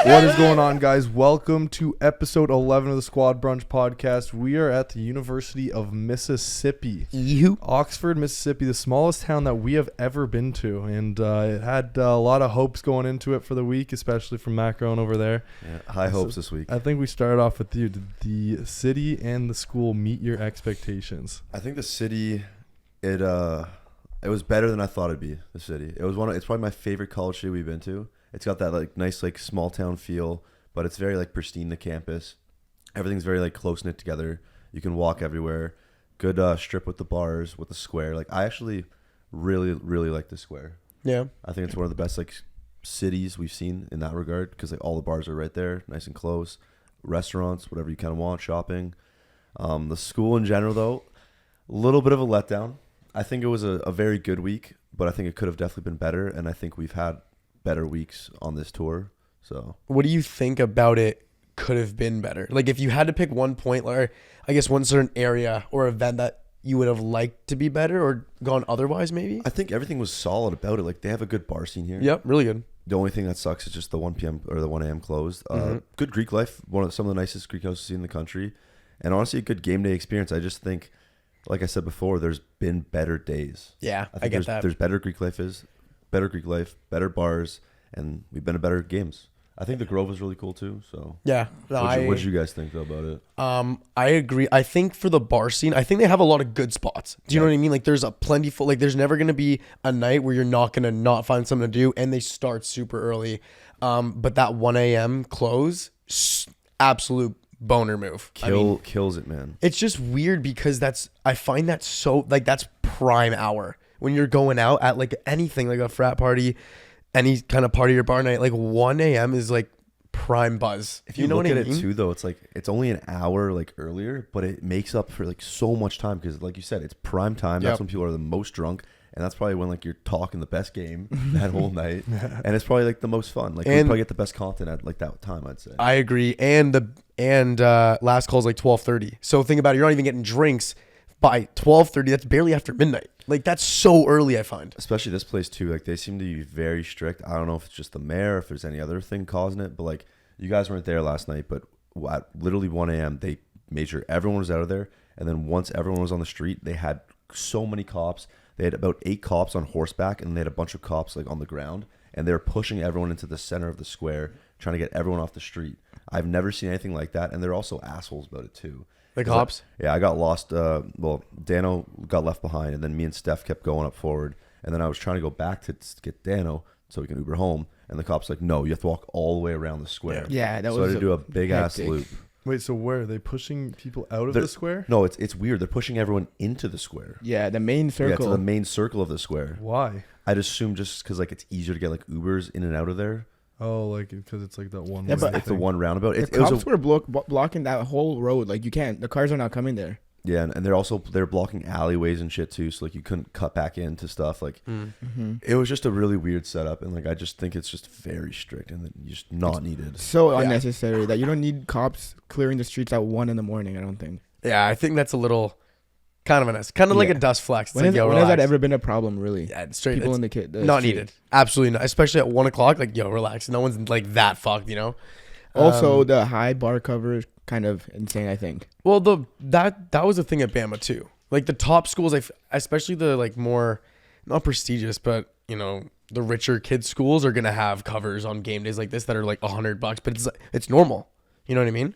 What is going on, guys? Welcome to episode 11 of the Squad Brunch podcast. We are at the University of Mississippi. Oxford, Mississippi, the smallest town that we have ever been to. And it had a lot of hopes going into it for the week, especially from Macron over there. Yeah, high hopes this week. I think we started off with you. Did the city and the school meet your expectations? I think the city, it was better than I thought it'd be. The city, it's probably my favorite college city we've been to. It's got that like nice like small town feel, but it's very like pristine. The campus, everything's very like close knit together. You can walk everywhere. Good strip with the bars, with the square. Like I actually really like the square. Yeah, I think it's one of the best like cities we've seen in that regard because like all the bars are right there, nice and close. Restaurants, whatever you kind of want, shopping. The school in general though, a little bit of a letdown. I think it was a very good week, but I think it could have definitely been better. And I think we've had better weeks on this tour. So what do you think about it could have been better? Like if you had to pick one point, or I guess one certain area or event that you would have liked to be better or gone otherwise, maybe? I think everything was solid about it. Like they have a good bar scene here. Yep, really good. The only thing that sucks is just the 1 p.m. or the 1 a.m. closed. Good Greek life, some of the nicest Greek houses in the country. And honestly, a good game day experience. I just think, like I said before, there's been better days. Yeah, I get that. There's better Greek life, better bars, and we've been to better games. I think the Grove was really cool too. So yeah, what did you guys think though about it? I agree. I think for the bar scene, I think they have a lot of good spots. Do you know what I mean? Like there's a plentiful. Like there's never gonna be a night where you're not gonna not find something to do, and they start super early. But that 1 a.m. close, absolute boner move. Kills it, man. It's just weird because I find that so like that's prime hour when you're going out at like anything like a frat party. Any kind of party or bar night, like 1 a.m. is like prime buzz. If you know look at it too, though, it's like it's only an hour like earlier, but it makes up for like so much time because, like you said, it's prime time. That's when people are the most drunk, and that's probably when like you're talking the best game that whole night, and it's probably like the most fun. Like you probably get the best content at like that time. I'd say. I agree, and last call is like 12:30. So think about it, you're not even getting drinks by 12:30. That's barely after midnight. Like that's so early, I find. Especially this place too. Like they seem to be very strict. I don't know if it's just the mayor, if there's any other thing causing it, but like you guys weren't there last night, but at literally 1 a.m. they made sure everyone was out of there. And then once everyone was on the street, they had so many cops. They had about 8 cops on horseback, and they had a bunch of cops like on the ground, and they were pushing everyone into the center of the square, trying to get everyone off the street. I've never seen anything like that, and they're also assholes about it too. The cops? I got lost. Dano got left behind, and then me and Steph kept going up forward. And then I was trying to go back to get Dano so we can Uber home. And the cop's like, no, you have to walk all the way around the square. Yeah, so I had to do a big-ass loop. Wait, so where? Are they pushing people out of the square? No, it's weird. They're pushing everyone into the square. Yeah, the main circle. Yeah, to the main circle of the square. Why? I'd assume just because like it's easier to get like Ubers in and out of there. Oh, like because it's like that one. Yeah, but it's the one roundabout. The cops were blocking that whole road. Like you can't. The cars are not coming there. Yeah, and they're blocking alleyways and shit too. So like you couldn't cut back into stuff. Like it was just a really weird setup, and like I just think it's just very strict and just not needed. So unnecessary that you don't need cops clearing the streets at 1 a.m. I don't think. Yeah, I think that's a little. Kind of like a dust flex. When has that ever been a problem, really? Yeah, straight. People in the not street. needed. Absolutely not. Especially at 1 o'clock. Like, yo, relax. No one's like that fucked, you know? Also, the high bar cover is kind of insane, I think. Well, that was a thing at Bama, too. Like, the top schools, especially the, like, more, not prestigious, but, you know, the richer kids' schools are going to have covers on game days like this that are, like, $100, but it's normal. You know what I mean?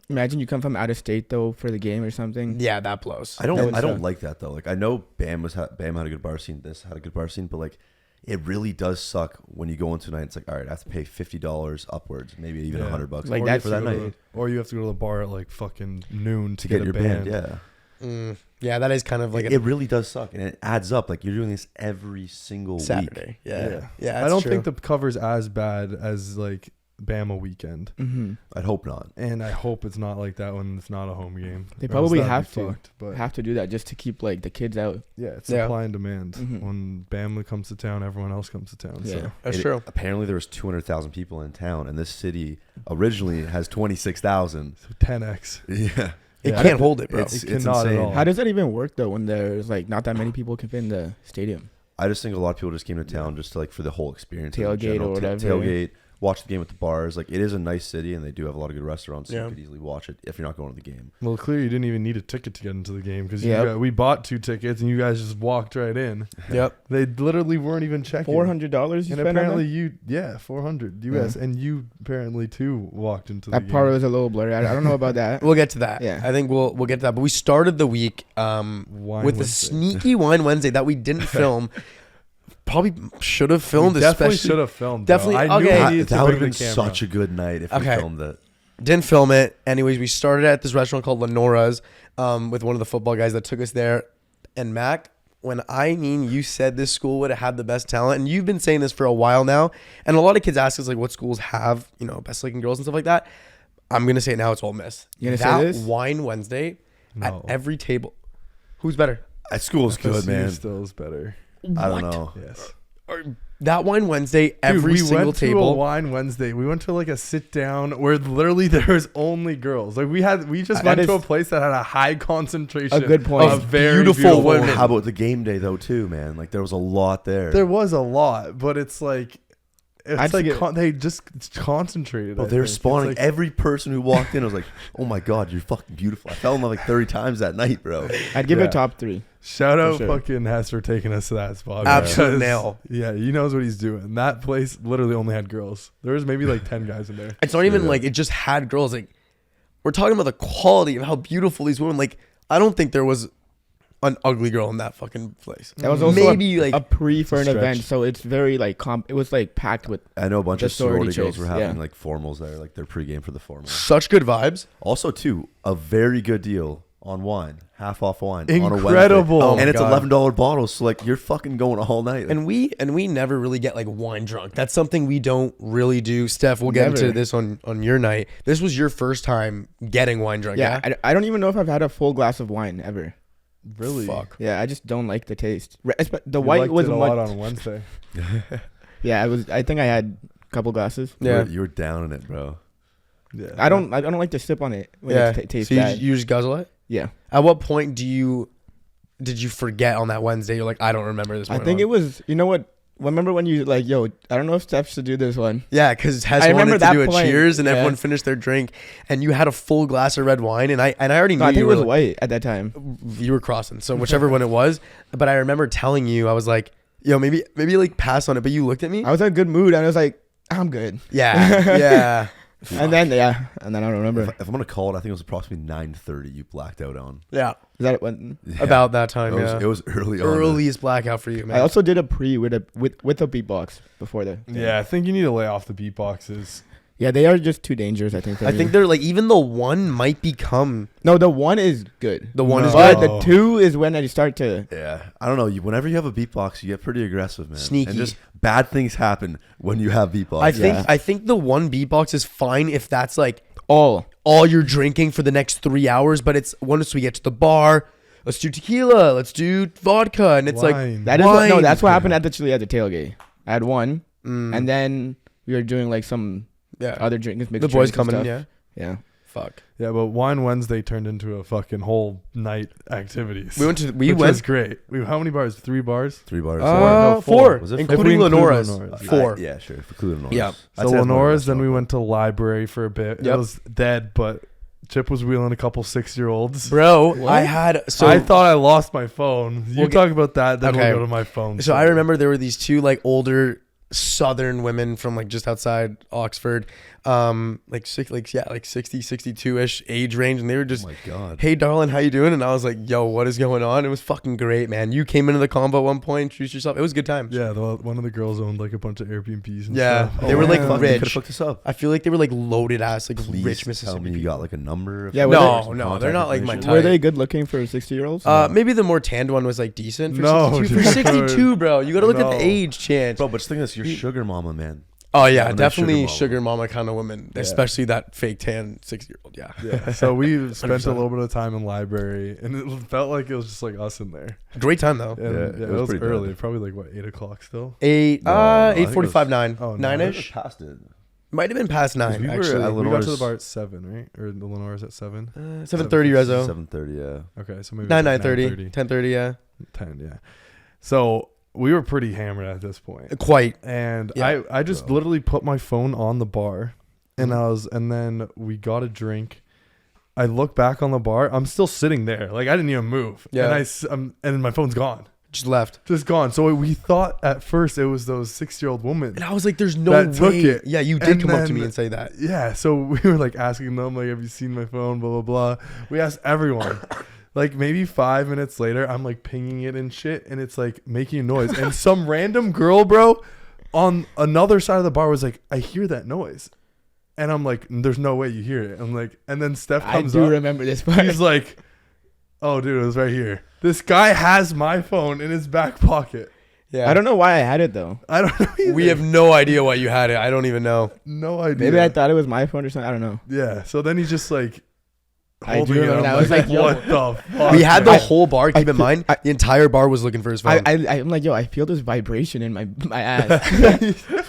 Imagine you come from out of state though for the game or something. Yeah, that blows. I don't like that though. Like I know Bam had a good bar scene. This had a good bar scene, but like it really does suck when you go into a night. It's like, all right, I have to pay $50 upwards, maybe even $100. Like that for that night, or you have to go to the bar at like fucking noon to get your band. Yeah. Yeah, that is kind of like it really does suck, and it adds up. Like you're doing this every single Saturday. week. Yeah. I don't think the cover's as bad as like Bama weekend. I'd hope not, and I hope it's not like that when it's not a home game. They probably have but to do that just to keep like the kids out. Yeah, it's supply and demand. When Bama comes to town, everyone else comes to town. Yeah, so that's true. Apparently, there was 200,000 people in town, and this city originally has 26,000. So 10x. Yeah. It can't hold it, bro. It's insane. at all. How does that even work though when there's like not that many people can fit in the stadium? I just think a lot of people just came to town just to like for the whole experience. Tailgate or whatever. Tailgate. watch the game at the bars. Like, it is a nice city, and they do have a lot of good restaurants. So Yeah. you could easily watch it if you're not going to the game. Well, clearly you didn't even need a ticket to get into the game because Yep. we bought 2 tickets and you guys just walked right in. Yep. They literally weren't even checking. $400 you And spent apparently on that? 400 US, and you apparently too walked into the That game. part was a little blurry. I don't know about that. We'll get to that. Yeah. I think we'll get to that. But we started the week with Wine a Wednesday. sneaky Wine Wednesday that we didn't film. Probably should have filmed. We definitely especially should have filmed. Definitely- Bro. I knew okay. we needed to That would have bring been the camera. such a good night if Okay. we filmed it. Didn't film it. Anyways, we started at this restaurant called Lenora's with one of the football guys that took us there. And Mac, you said this school would have had the best talent, and you've been saying this for a while now. And a lot of kids ask us like, what schools have best looking girls and stuff like that. I'm gonna say it now. It's Ole Miss. You gonna that say this? Wine Wednesday No. at every table. Who's better? That school's good, FSU man. still is better. I don't know. Yes. That Wine Wednesday, every we single went to a table. Wine Wednesday. We went to like a sit down where literally there was only girls. Like we just That went to a is place that had a high concentration. a good point. Of very Beautiful beautiful women. women. How about the game day though too, man? Like there was a lot there. There was a lot, but it's like I'd say they just concentrated. Bro, I they were think. It's spawning like- every person who walked in. I was like, oh my god, you're fucking beautiful. I fell in love like 30 times that night, bro. I'd give Yeah. it top 3. Shout out sure. fucking Hess for taking us to that spot. Absolute because- nail. Yeah, he knows what he's doing. That place literally only had girls. There was maybe like 10 guys in there. It's not even Yeah. like it just had girls. Like we're talking about the quality of how beautiful these women. Like I don't think there was an ugly girl in that fucking place. That was also Maybe like a pre for an stretch. event, so it's very like it was like packed with. I know a bunch The of sorority sorority girls chicks, were having yeah. like formals there, like their pregame for the formals. such good vibes. Also, too, a very good deal on wine, half off wine on a Wednesday. Incredible. Oh my And it's God. $11 bottles, so like you're fucking going all night. Like, And we never really get like wine drunk. That's something we don't really do. Steph, we'll get into Never. this on your night. This was your first time getting wine drunk. Yeah, Yeah. I don't even know if I've had a full glass of wine ever. Really? Fuck. Yeah, I just don't like the taste. The You white liked was it a much. lot on Wednesday. Yeah, I think I had a couple glasses. Yeah. you were down in it, bro. Yeah. I don't like to sip on it when Yeah. it tastes So you, bad. you just guzzle it? Yeah, At what point did you forget on that Wednesday? You're like, I don't remember this I one. think it was. You know what? Remember when you like, yo, I don't know if Steph should do this one. Yeah, because Hess I remember wanted to that do a point. cheers and Yeah. everyone finished their drink, and you had a full glass of red wine, and I already knew No, I think you it were was white at that time. you were crossing, so whichever one it was. But I remember telling you, I was like, yo, maybe like pass on it. But you looked at me. I was in a good mood, and I was like, I'm good. Yeah, yeah. And then I don't remember. If I'm gonna call it, I think it was approximately 9:30. You blacked out on. Yeah, Is that when? Yeah. about that time. It was early on. Earliest blackout for you, man. I also did a pre with a beatbox before the. Yeah, I think you need to lay off the beatboxes. Yeah, they are just too dangerous. I think. For I me. think they're like even the one might become No, the one is good. the one is No. good. But the two is when I start to. Yeah, I don't know. Whenever you have a beatbox, you get pretty aggressive, man. Sneaky. And just bad things happen when you have beatbox. I think the one beatbox is fine if that's like all. all you're drinking for the next 3 hours. But it's once we get to the bar, let's do tequila, let's do vodka, and it's like Wine. That is what, no. Wine. That's what happened at the tailgate. I had one, mm, and then we were doing like some yeah, other drinks. the boys coming in. Yeah. Yeah, Yeah. fuck. Yeah, but Wine Wednesday turned into a fucking whole night activities. We went to which was great. How many bars? 3 bars? 3 bars. No, four, Was it including four? If we include Lenora's. Lenora's, Four. Yeah, sure. If including Lenora's. Yeah. I'd So say that's more Lenora's, then we restaurant, went to library for a bit. It Yep. was dead, but Chip was wheeling a couple 6-year-olds. Bro, What? I had so I thought I lost my phone. You We'll talk about that, then Okay. we'll go to my phone. So I remember there were these two like older southern women from like just outside Oxford, like 60, 62-ish age range, and they were Oh just, my god. hey darling, how you doing? And I was like, yo, what is going on? It was fucking great, man. You came into the combo at one point, introduced yourself. It was a good time. Yeah, one of the girls owned like a bunch of Airbnbs and Yeah, stuff. they were like Fuck, you rich. could've hooked us up. I feel like they were like loaded ass, like Please rich tell Mississippi me you people. got like a number. Yeah, No, they're not like my type. Were they good looking for 60-year-olds? Maybe the more tanned one was like decent. For No, 62. For dude. 62, bro. You got to look at No. the age chance. Bro, but just think of this, you're sugar mama, man. Oh, yeah. Yeah, nice Definitely sugar sugar mama kind of woman, Yeah. especially that fake tan 60-year-old. Yeah. Yeah, so we spent a 100%. little bit of time in library, and it felt like it was just like us in there. Great time, though. And Yeah, it it was was pretty early, bad. probably like what 8 o'clock still. Eight, No, I think it 8:45, was- 9. Oh, no. 9-ish? Past it. Might have been past 9, we were actually. at We got to the Lenore's- bar at 7, right? Or the Lenore's at 7. 7:30 Rezo. 7:30, yeah. Okay, so maybe 9:30. 10:30, yeah. 10, yeah. So we were pretty hammered at this point. Quite. And Yeah. I just literally put my phone on the bar, and then we got a drink. I look back on the bar. I'm still sitting there. Like, I didn't even move. Yeah. And my phone's gone. Just left. Just gone. So we thought at first it was those 6-year-old women. And I was like, there's no that way. took it. Yeah, you did And come up to then- me and say that. Yeah. So we were like asking them, like, have you seen my phone? Blah, blah, blah. We asked everyone. Like, maybe 5 minutes later, I'm like pinging it and shit, and it's like making a noise. And some random girl, bro, on another side of the bar was like, I hear that noise. And I'm like, there's no way you hear it. I'm like, and then Steph I comes do up. remember this part. He's like, oh, dude, it was right here. This guy has my phone in his back pocket. Yeah. I don't know why I had it though. I don't know either. We have no idea why you had it. I don't even know. no idea. Maybe I thought it was my phone or something. I don't know. Yeah. So then he's just like, I holding do it. remember I'm that. I was like, yo. what the fuck? We had the man? whole bar. Keep in mind, the entire bar was looking for his phone. I'm like, yo, I feel this vibration in my ass.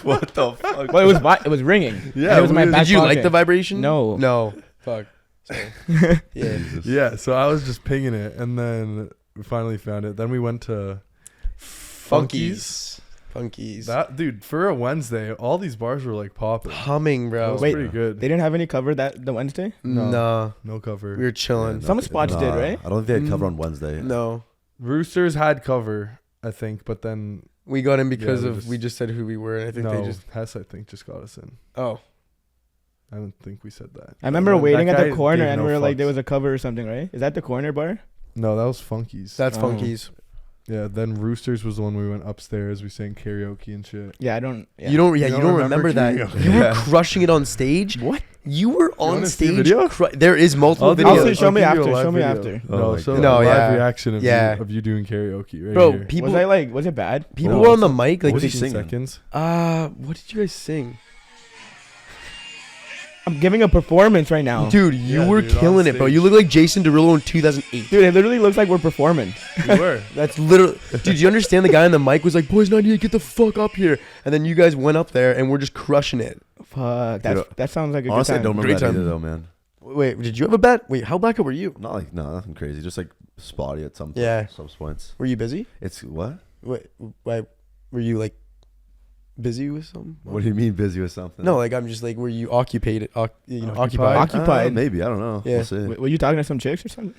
What the fuck? Well, it was ringing. Yeah, And it was in my we- back Did you like pocket. the vibration? No. No. Fuck. So, yeah. Jesus. Yeah. So I was just pinging it, and then we finally found it. Then we went to Funkies. That dude, for a Wednesday, all these bars were like popping. Humming, That bro. was Wait, pretty good. They didn't have any cover the Wednesday. No. No. No cover. We were chilling. Some spots did, right? I don't think they had cover on Wednesday. No. Roosters had cover, I think, but then We got in because Yeah, we just said who we were. And I think no, they just. Hess, I think, just got us in. Oh. I don't think we said that. I remember That waiting at guy the corner gave and no we were like, fucks. there was a cover or something, right? Is that the corner bar? No, that was Funkies. That's Oh. Funkies. Yeah, then Roosters was the one we went upstairs. We sang karaoke and shit. Yeah, I don't. Yeah. You don't. Yeah, you don't remember that. karaoke? You were crushing it on stage. What? You were on wanna see stage. video? There is multiple I'll do videos. Also, it. show me give you a after, live show me video. after. Oh No, my so God. No, live yeah. reaction of, Yeah. you, of you doing karaoke right Bro, here. people. Was it bad? People No, were on it's the mic. Like, What was he 15 singing? seconds. what did you guys sing? I'm giving a performance right now. Dude, you Yeah, were dude, on killing it, bro. stage. You look like Jason Derulo in 2008. Dude, it literally looks like we're performing. You were. That's literally. Dude, you understand the guy on the mic was like, boys, 98, get the fuck up here. And then you guys went up there and we're just crushing it. Fuck, Dude, that sounds like a Honestly, I good don't time. remember Great that time. either, though, man. Wait, did you have a bet? Wait, how blackout were you? Not like nothing crazy. Just like spotty at some Yeah. some points. Were you busy? It's what? Wait, were you like busy with something? What do you mean busy with something? No, like I'm just like, were you occupied? Occupied? Occupied. Occupied. Maybe I don't know. Yeah. We'll see. Were you talking to some chicks or something?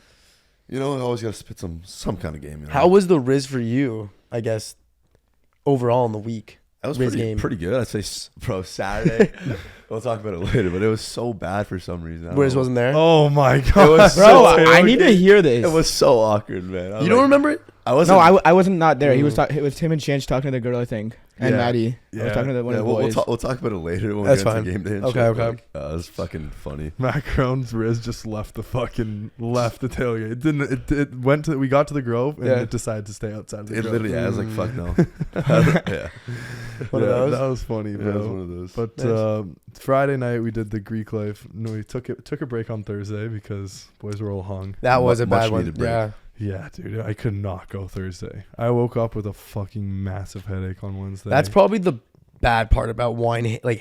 You know, I always gotta spit some kind of game. You know? How was the Riz for you? I guess overall in the week. That was Riz game? pretty good. I'd say, bro, Saturday. We'll talk about it later, but it was so bad for some reason. I don't Riz know. wasn't there. Oh my god, was Bro, so I need to hear this. It was so awkward, man. I was You don't like- remember it? I wasn't. No, I wasn't not there. He was Mm. it was him and Chinch talking to the girl, I think, and Yeah. Maddie. I Yeah. was talking to one Yeah, of the boys. we'll talk about it later when That's we get fine. into game day. And Okay, shit, okay. but, it was fucking funny. Macron's Riz just left the tailgate. It didn't. It went to. We got to the Grove and Yeah. it decided to stay outside of the It Grove. literally, I was like, fuck no. yeah, One of those? That was funny, yeah, bro. it was one of those. But Nice. Friday night we did the Greek life. No, we took a break on Thursday because boys were all hung. That was a Much bad one. needed break. Yeah. Yeah, dude, I could not go Thursday. I woke up with a fucking massive headache on Wednesday. That's probably the bad part about wine, like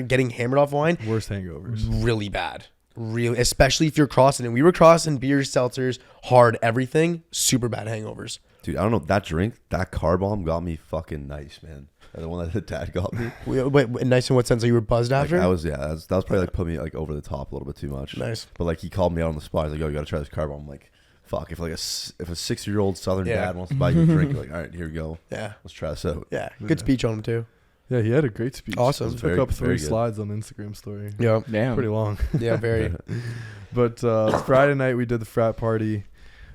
getting hammered off wine. worst hangovers. Really bad. Really, especially if you're crossing it. We were crossing beers, seltzers, hard, everything. Super bad hangovers. Dude, I don't know. That drink, that car bomb got me fucking nice, man. The one that the dad got me. Wait, nice in what sense? Like you were buzzed Like, after? that was probably like put me like over the top a little bit too much. Nice. But like he called me out on the spot. He's like, "Yo, you gotta try this car bomb." I'm like, "Fuck!" If a 6-year-old Southern Yeah. dad wants to buy you a drink, you're like, "All right, here we go. Yeah. Let's try this out." Yeah. Yeah. Good speech on him too. Yeah, he had a great speech. Awesome. Took Very- up 3 very good. slides on the Instagram story. Yeah. Damn. Pretty long. Yeah. Very. But Friday night we did the frat party.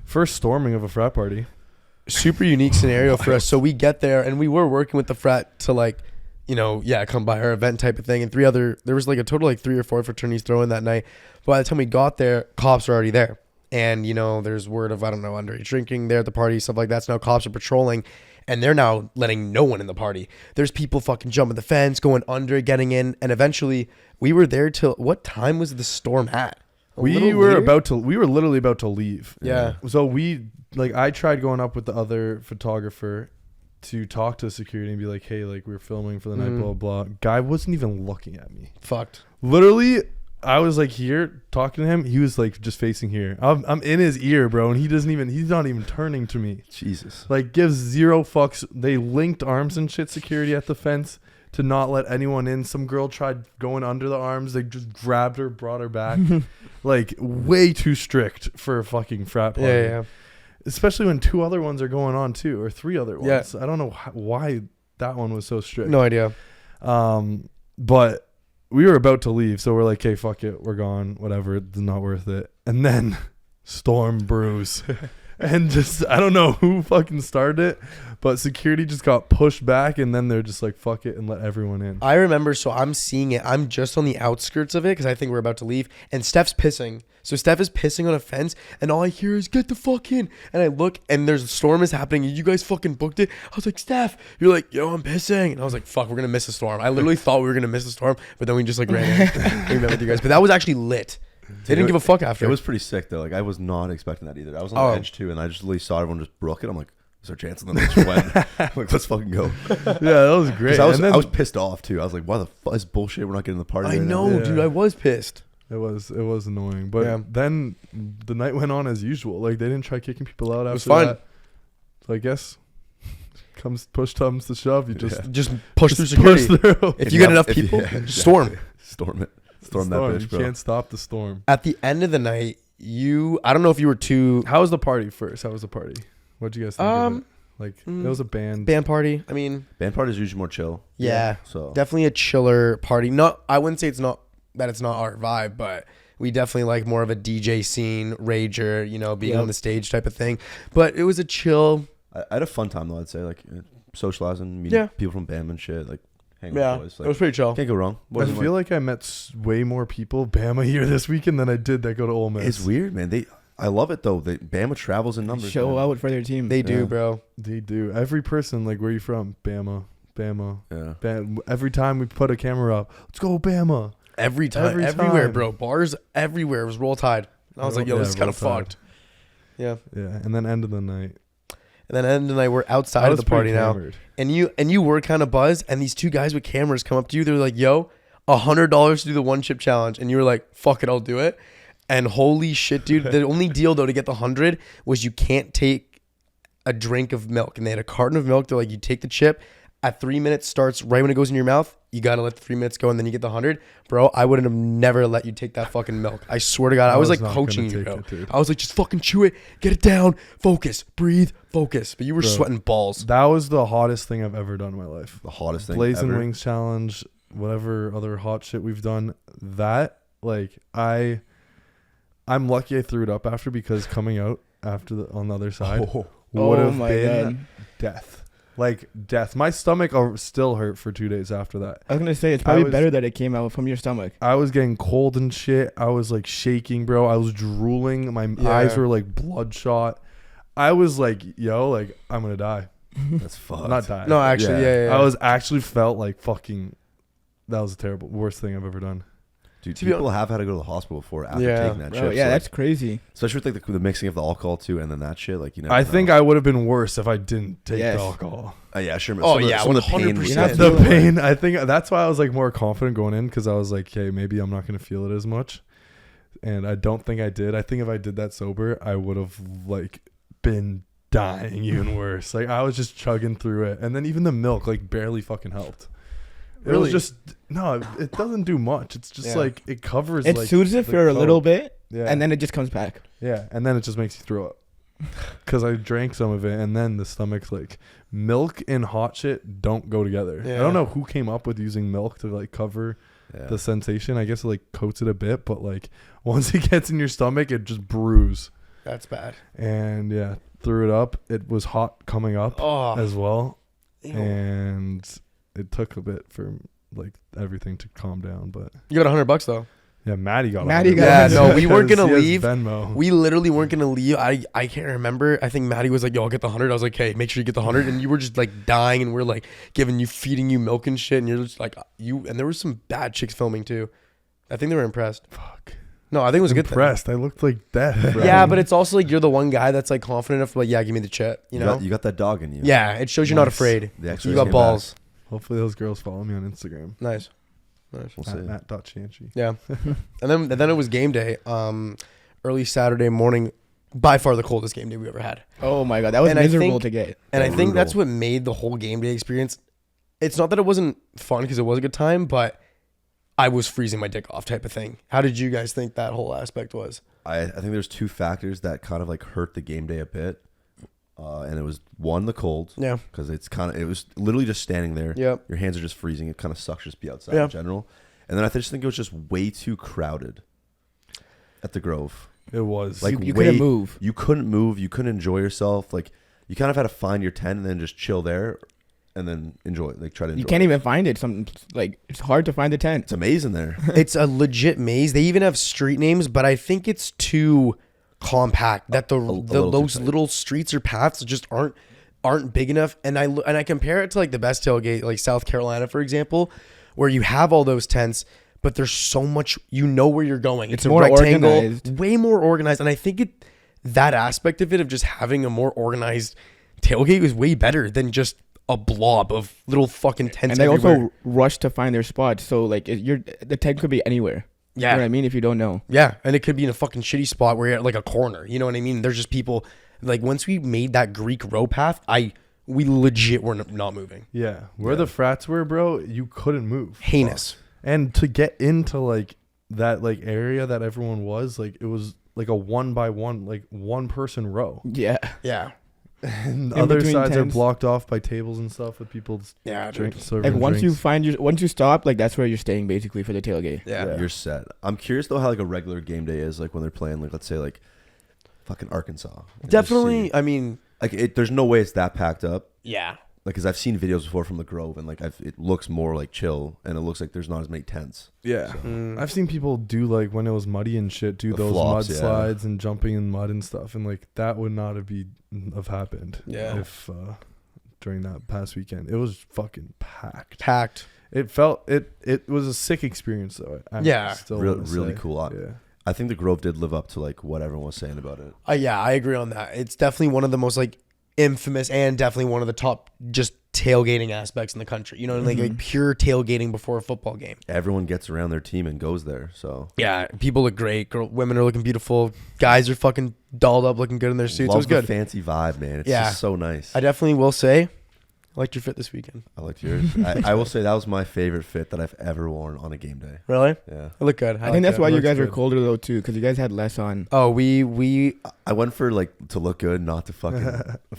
First storming of a frat party. Super unique scenario for us. So we get there and we were working with the frat to come by our event type of thing. And there was like a total like 3 or 4 fraternities thrown that night. But by the time we got there, cops are already there. And, there's word of, underage drinking there at the party, stuff like that. So now cops are patrolling and they're now letting no one in the party. There's people fucking jumping the fence, going under, getting in. And eventually we were there till, what time was the storm at? We were literally about to leave. Yeah. So I tried going up with the other photographer to talk to security and be like, hey, like we're filming for the night, Mhm. blah, blah, blah. Guy wasn't even looking at me. Fucked. Literally, I was like here talking to him. He was like just facing here. I'm in his ear, bro, and he's not even turning to me. Jesus. Like gives zero fucks. They linked arms and shit security at the fence to not let anyone in. Some girl tried going under the arms. They just grabbed her, brought her back. Like way too strict for a fucking frat party. Yeah. Especially when 2 other ones are going on too, or 3 other ones. I don't know why that one was so strict. No idea. But we were about to leave, so we're like, "Hey, fuck it, we're gone. Whatever, it's not worth it." And then storm brews, and just I don't know who fucking started it, but security just got pushed back, and then they're just like, "Fuck it," and let everyone in. I remember, so I'm seeing it. I'm just on the outskirts of it because I think we're about to leave, and Steph's pissing. So Steph is pissing on a fence, and all I hear is, "Get the fuck in." And I look, and there's a storm is happening. You guys fucking booked it. I was like, "Steph," you're like, "Yo, I'm pissing." And I was like, "Fuck, we're going to miss the storm." I literally thought we were going to miss the storm, but then we just like ran in. We met with you guys. But that was actually lit. They didn't give a fuck after. It was pretty sick, though. Like, I was not expecting that either. I was on the edge, too, and I just literally saw everyone just brook it. I'm like, "Is our chance?" And then they just went. I'm like, let's fucking go. Yeah, that was great. I was pissed off, too. I was like, why the fuck is bullshit? We're not getting the party I right know, now. dude. I was pissed. It was annoying, but then the night went on as usual. Like they didn't try kicking people out after was fine. that. So I guess push comes to shove, you just push through security. Push through. If you get enough people, storm. Storm it. Storm that bitch, bro. You can't stop the storm. At the end of the night, I don't know if you were too. How was the party first? How was the party? What'd you guys think of it? Like it was a band party. I mean, band party is usually more chill. Yeah. So definitely a chiller party. I wouldn't say it's not our vibe, but we definitely like more of a DJ scene, rager, being on the stage type of thing. But it was a chill. I had a fun time though. I'd say like socializing, meeting people from BAM and shit, like hanging with boys. Like, it was pretty chill. Can't go wrong. I feel like I met way more people Bama here this weekend than I did that go to Ole Miss. It's weird, man. I love it though. Bama travels in numbers. Show out for their team. They do, bro. They do. Every person, like, where you from? Bama. Yeah. Every time we put a camera up, let's go Bama. Every time, everywhere, bro. Bars everywhere. It was Roll Tide. I was like, yo, this is kind of fucked. Yeah. Yeah. And then end of the night. We're outside of the party now. And you were kind of buzzed, and these 2 guys with cameras come up to you. They're like, yo, $100 to do the 1 chip challenge. And you were like, fuck it, I'll do it. And holy shit, dude. The only deal, though, to get the 100 was you can't take a drink of milk. And they had a carton of milk. They're like, you take the chip. At 3 minutes starts right when it goes in your mouth. You got to let the 3 minutes go, and then you get the 100. Bro, I wouldn't have never let you take that fucking milk. I swear to God. I was like coaching you, bro. I was like, just fucking chew it. Get it down. Focus. Breathe. Focus. But you were sweating balls. That was the hottest thing I've ever done in my life. The hottest thing Blazing ever. Wings Challenge, whatever other hot shit we've done. That, like, I'm lucky I threw it up after, because coming out after on the other side would have been death. Like death. My stomach still hurt for 2 days after that. I was gonna say it's probably better that it came out from your stomach. I was getting cold and shit. I was like shaking, bro. I was drooling. My eyes were like bloodshot. I was like, yo, like I'm gonna die. That's fucked. Not die. No, actually, yeah. I was actually felt like fucking. That was a terrible, worst thing I've ever done. Dude, people have had to go to the hospital before after taking that chip. Yeah, so that's crazy. Especially with like the mixing of the alcohol too, and then that shit. Like I think I would have been worse if I didn't take the alcohol. Yeah, sure. Oh yeah, some of the pain. 100%. The pain. I think that's why I was like more confident going in, because I was like, hey, maybe I'm not gonna feel it as much. And I don't think I did. I think if I did that sober, I would have like been dying even worse. Like I was just chugging through it, and then even the milk like barely fucking helped. It was just it doesn't do much. It's just like it covers. It like, soothes it for a little bit, and then it just comes back. Yeah, and then it just makes you throw up. Because I drank some of it, and then the stomach's like, milk and hot shit don't go together. I don't know who came up with using milk to like cover the sensation. I guess it like coats it a bit, but like once it gets in your stomach, it just brews. That's bad. And threw it up. It was hot coming up as well. Ew. And it took a bit for like everything to calm down, but you got $100 though. Yeah, Maddie got no, we weren't gonna leave. Venmo. We literally weren't gonna leave. I can't remember. I think Maddie was like, "Yo, I'll get the 100." I was like, "Hey, make sure you get the 100." And you were just like dying, and we're like feeding you milk and shit, and you're just like you. And there was some bad chicks filming too. I think they were impressed. Fuck. No, I think it was a good thing. Impressed. I looked like death. Bro. Yeah, but it's also like you're the one guy that's like confident enough to be like, yeah, give me the chip. You know, you got that dog in you. Yeah, it shows you're not afraid. You got balls. Hopefully those girls follow me on Instagram. Nice. Nice. We'll see. Matt.Chanchy. Yeah. and then it was game day. Early Saturday morning, by far the coldest game day we ever had. Oh my god, that was And I miserable think- to get. And I think Brutal. that's what made the whole game day experience. It's not that it wasn't fun because it was a good time, but I was freezing my dick off type of thing. How did you guys think that whole aspect was? I think there's two factors that kind of like hurt the game day a bit. And it was one, the cold. Yeah. Because it was literally just standing there. Yep. Your hands are just freezing. It kind of sucks just to be outside Yeah. in general. And then I just think it was just way too crowded at the Grove. It was. Like You couldn't move. You couldn't move. You couldn't enjoy yourself. Like you kind of had to find your tent and then just chill there and then enjoy it. Like try to enjoy You can't it. even find it. It's hard to find the tent. It's amazing there. It's a legit maze. They even have street names, but I think it's too compact that little too those tight. little streets or paths just aren't big enough. And I compare it to like the best tailgate, like South Carolina, for example, where you have all those tents, but there's so much, you know where you're going. It's a more rectangle, organized. way more organized. And I think that aspect of it, of just having a more organized tailgate, was way better than just a blob of little fucking tents And they everywhere. also rush to find their spot. So like the tent could be anywhere. Yeah. You know what I mean? If you don't know. Yeah, and it could be in a fucking shitty spot where you're at like a corner. You know what I mean? There's just people, like, once we made that Greek row path, we legit were not moving. Yeah. Where the frats were, bro, you couldn't move. Heinous. And to get into like that like area that everyone was, like it was like a 1x1, like one person row. Yeah. Yeah. And In other between sides are tents. blocked off by tables and stuff with people Yeah, drink, dude. serving Like once drinks. once you stop, like that's where you're staying basically for the tailgate. Yeah. You're set. I'm curious though how like a regular game day is like when they're playing like let's say like fucking Arkansas. And just Definitely, see- I mean, like there's no way it's that packed up. yeah. Like because I've seen videos before from the Grove and like it looks more like chill and it looks like there's not as many tents. Yeah. Mm. I've seen people do like when it was muddy and shit, do The those flops, mud yeah. slides and jumping in mud and stuff, and like that would not have happened. Yeah. If during that past weekend, it was fucking packed. Packed. It felt it was a sick experience though. I Yeah. still Really wanna say. cool. Yeah. I think the Grove did live up to like what everyone was saying about it. Yeah, I agree on that. It's definitely one of the most like infamous and definitely one of the top just tailgating aspects in the country. You know, like pure tailgating before a football game. Everyone gets around their team and goes there. So Yeah, people look great. Women are looking beautiful. Guys are fucking dolled up, looking good in their suits. love It was good. the fancy vibe, man. It's Yeah. just so nice. I definitely will say, I liked your fit this weekend. I liked yours. I will say that was my favorite fit that I've ever worn on a game day. Really? Yeah. It looked good. I think that's why you Looks guys were good. colder though too, because you guys had less on. Oh, we I went for like to look good, not to fucking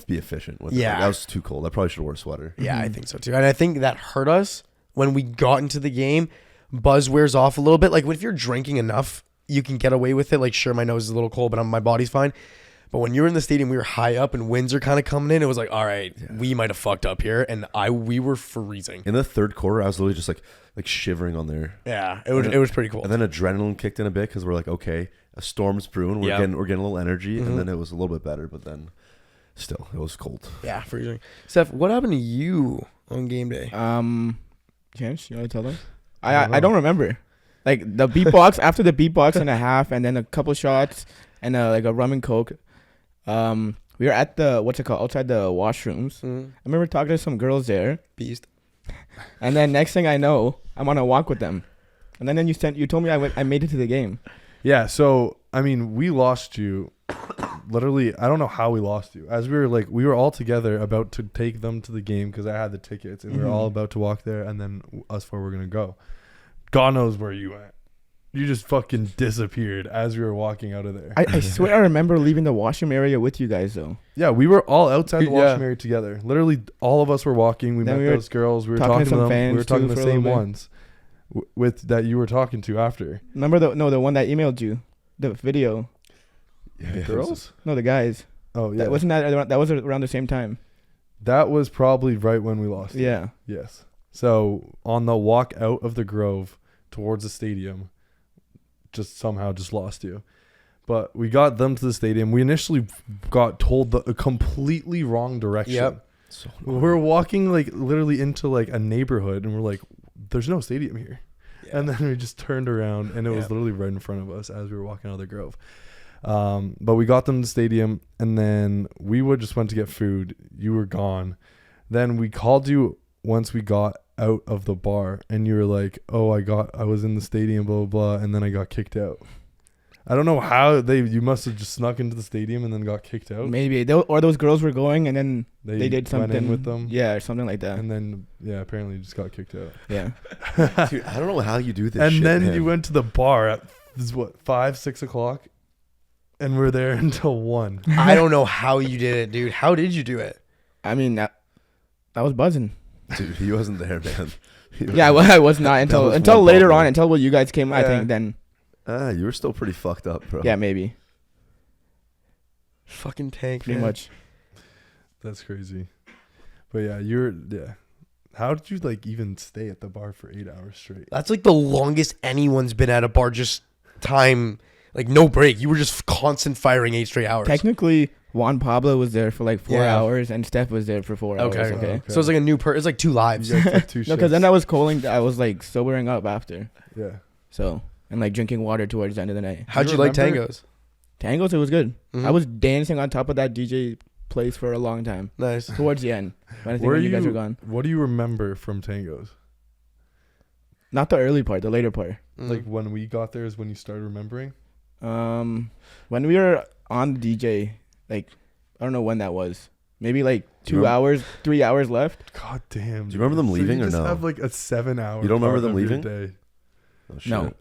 be efficient. With it. Yeah. Like, that was too cold. I probably should have wore a sweater. yeah, I think so too. And I think that hurt us when we got into the game. Buzz wears off a little bit. Like if you're drinking enough, you can get away with it. Like sure, my nose is a little cold, but my body's fine. But when you were in the stadium, we were high up and winds are kind of coming in. It was like, all right, we might have fucked up here, and we were freezing. In the third quarter, I was literally just like shivering on there. Yeah, it was pretty cool. And then adrenaline kicked in a bit because we're like, okay, a storm's brewing. We're Yeah. getting a little energy, Mhm. and then it was a little bit better. But then, still, it was cold. Yeah, freezing. Steph, what happened to you on game day? Chance, you want to tell them? I don't I don't remember. Like the beatbox after the beatbox and a half, and then a couple shots and like a rum and coke. We were at the what's it called outside the washrooms. I remember talking to some girls there, Beast. and then next thing I know, I'm on a walk with them, and then you told me I made it to the game. Yeah, so I mean, we lost you. Literally, I don't know how we lost you. As we were all together about to take them to the game because I had the tickets, and we were all about to walk there, and then us four were gonna go. God knows where you went. You just fucking disappeared as we were walking out of there. I swear I remember leaving the washroom area with you guys though. Yeah, we were all outside the Yeah. washroom area together. Literally, all of us were walking. We Then met we were those girls. We were talking talking to to some them. We fans were talking too to the for a same little bit. ones with that you were talking to after. Remember the one that emailed you, the video. Yeah, Girls? No, the guys. Oh yeah, That wasn't that was around the same time. that was probably right when we lost. you. Yeah. Yes. So on the walk out of the Grove towards the stadium, just somehow just lost you. But we got them to the stadium. We initially got told a completely wrong direction. Yep. So We're walking like literally into like a neighborhood, and we're like, "There's no stadium here." Yeah. And then we just turned around, and it was Yeah. literally right in front of us as we were walking out of the Grove. But we got them to the stadium, and then we just went to get food. You were gone. Then we called you once we got out of the bar and you were like, "Oh, I was in the stadium, blah blah blah," and then I got kicked out. I don't know how you must have just snuck into the stadium and then got kicked out. Maybe or those girls were going and then they did went something in with them. Yeah, or something like that. And then apparently you just got kicked out. Yeah. Dude, I don't know how you do this. And shit, then man. you went to the bar at 5, 6 o'clock, and we're there until 1. I don't know how you did it, dude. How did you do it? I mean, that was buzzing. Dude, he wasn't there, man. Yeah, well, I was not until was until one later problem. on, until when you guys came. I Yeah. think then. You were still pretty fucked up, bro. Yeah, maybe. Fucking tank, Pretty man. much. That's crazy. But yeah. How did you like even stay at the bar for 8 hours straight? That's like the longest anyone's been at a bar. Just time, like no break. You were just constant firing 8 straight hours. Technically, Juan Pablo was there for like 4 Yeah. hours, and Steph was there for 4 hours. Okay. Okay. So it's like a new It's like 2 lives. You guys took 2 No, because then I was calling. I was like sobering up after. yeah. So and like drinking water towards the end of the night. How'd Do you you like remember? tangos? Tangos, it was good. Mhm. I was dancing on top of that DJ place for a long time. Nice. Towards the end, when I think Where when you guys were gone. What do you remember from Tangos? Not the early part, the later part. Like when we got there is when you started remembering? When we were on the DJ, like I don't know when that was. Maybe like Do you 2 remember- hours, 3 hours left. God damn. Do you remember them dude. leaving you or just no? have like a 7-hour You don't remember part them of your leaving? Day. Oh, shit. No.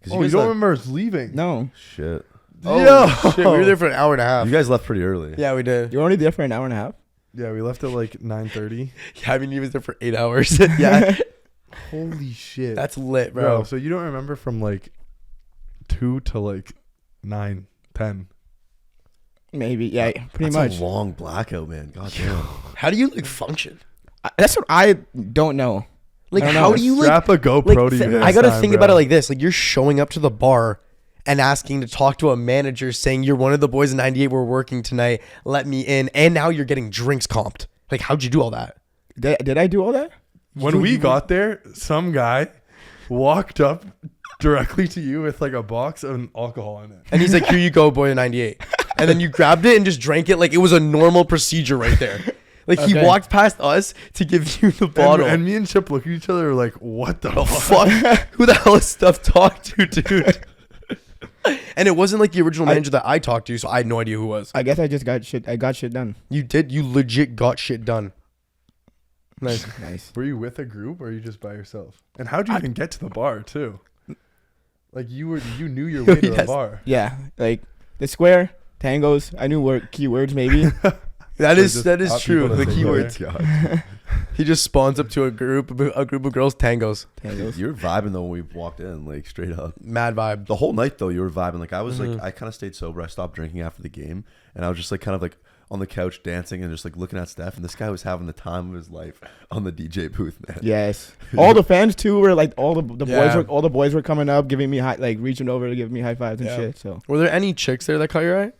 'Cause Oh, you guys don't left- remember us leaving? No, Shit. Oh, shit. We were there for an hour and a half. You guys left pretty early. Yeah, we did. you were only there for an hour and a half. Yeah, we left at like 9:30. Yeah, I mean, he was there for 8 hours. Yeah. Holy shit. That's lit, bro. bro. So you don't remember from like 2 to like 9, 10. Maybe, yeah, pretty That's much. a long blackout, man. God damn. How do you like function? That's what I don't know. Like, I don't how know. do you like? Strap a GoPro to you. I next gotta time, think bro. about it like this: like you're showing up to the bar and asking to talk to a manager, saying you're one of the boys in '98. We're working tonight. Let me in. And now you're getting drinks comped. Like, how'd you do all that? Did I do all that? When we got there, some guy walked up directly to you with like a box of alcohol in it. And he's like, "Here you go, boy in '98." And then you grabbed it and just drank it like it was a normal procedure right there. Like he Okay. walked past us to give you the bottle. And me and Chip look at each other and were like, what the Fuck, who the hell is Stuff talk to, dude? And it wasn't like the original manager that I talked to, so I had no idea who it was. I guess I just got shit. I got shit done. You did. You legit got shit done. Nice. Nice. Were you with a group or are you just by yourself? And how'd you even get to the bar too? Like you knew your way to the Yes. bar. Yeah, like the square tangos. I knew keywords maybe. That So is just that is hot true. people The that say keywords. God. He just spawns up to a group of girls tangos. Tangos. You were vibing though when we walked in, like straight up. Mad vibe. The whole night though, you were vibing. Like I was Mhm. like, I kind of stayed sober. I stopped drinking after the game, and I was just like kind of like on the couch dancing and just like looking at Steph. And this guy was having the time of his life on the DJ booth, man. Yes. All the fans too were like all the Yeah. boys were coming up, giving me reaching over to give me high fives and Yeah. shit. So Were there any chicks there that caught your eye?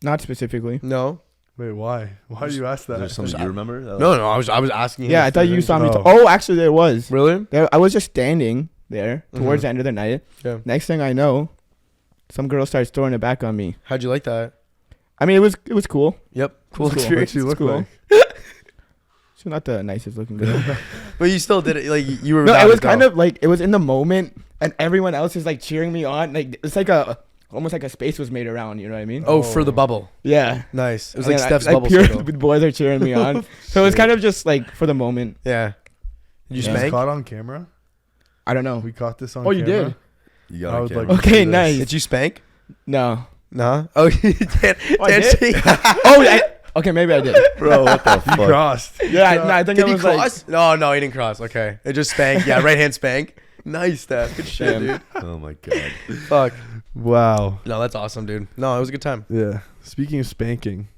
not specifically. No. Wait, why? Why do you ask Is there that? something you remember? No. I was asking. him Yeah, I if thought there you was saw me. Oh. Oh, actually, there was. Really? There, I was just standing there towards Mhm. the end of the night. Yeah. Next thing I know, some girl starts throwing it back on me. How'd you like that? I mean, it was cool. Yep. Cool It's cool. experience. What'd she look cool. like? She's not the nicest looking girl. But you still did it. Like you were. No, mad it was as hell. kind of like it was in the moment, and everyone else is like cheering me on. Like it's like almost like a space was made around. You know what I mean? Oh, for the bubble. Yeah. Nice. It was And like then Steph's like bubble pure circle. boys are cheering me on. So it's kind of just like for the moment. Yeah. Did you Yeah. It was spank? caught on camera. I don't know. We caught this on Oh, you camera. did? You got I on was like, camera. Okay, this. nice. Did you spank? No. Nah. Oh, you did. I did? Oh, okay, maybe I did. Bro, what the You fuck? crossed. Yeah, no, I think Did it he was like cross? No, he didn't cross. Okay. It just spanked. Yeah, right hand spank. Nice, Steph. Good shit, Damn. dude. Oh my god. Fuck. Wow. No, that's awesome, dude. No, it was a good time. Yeah. Speaking of spanking,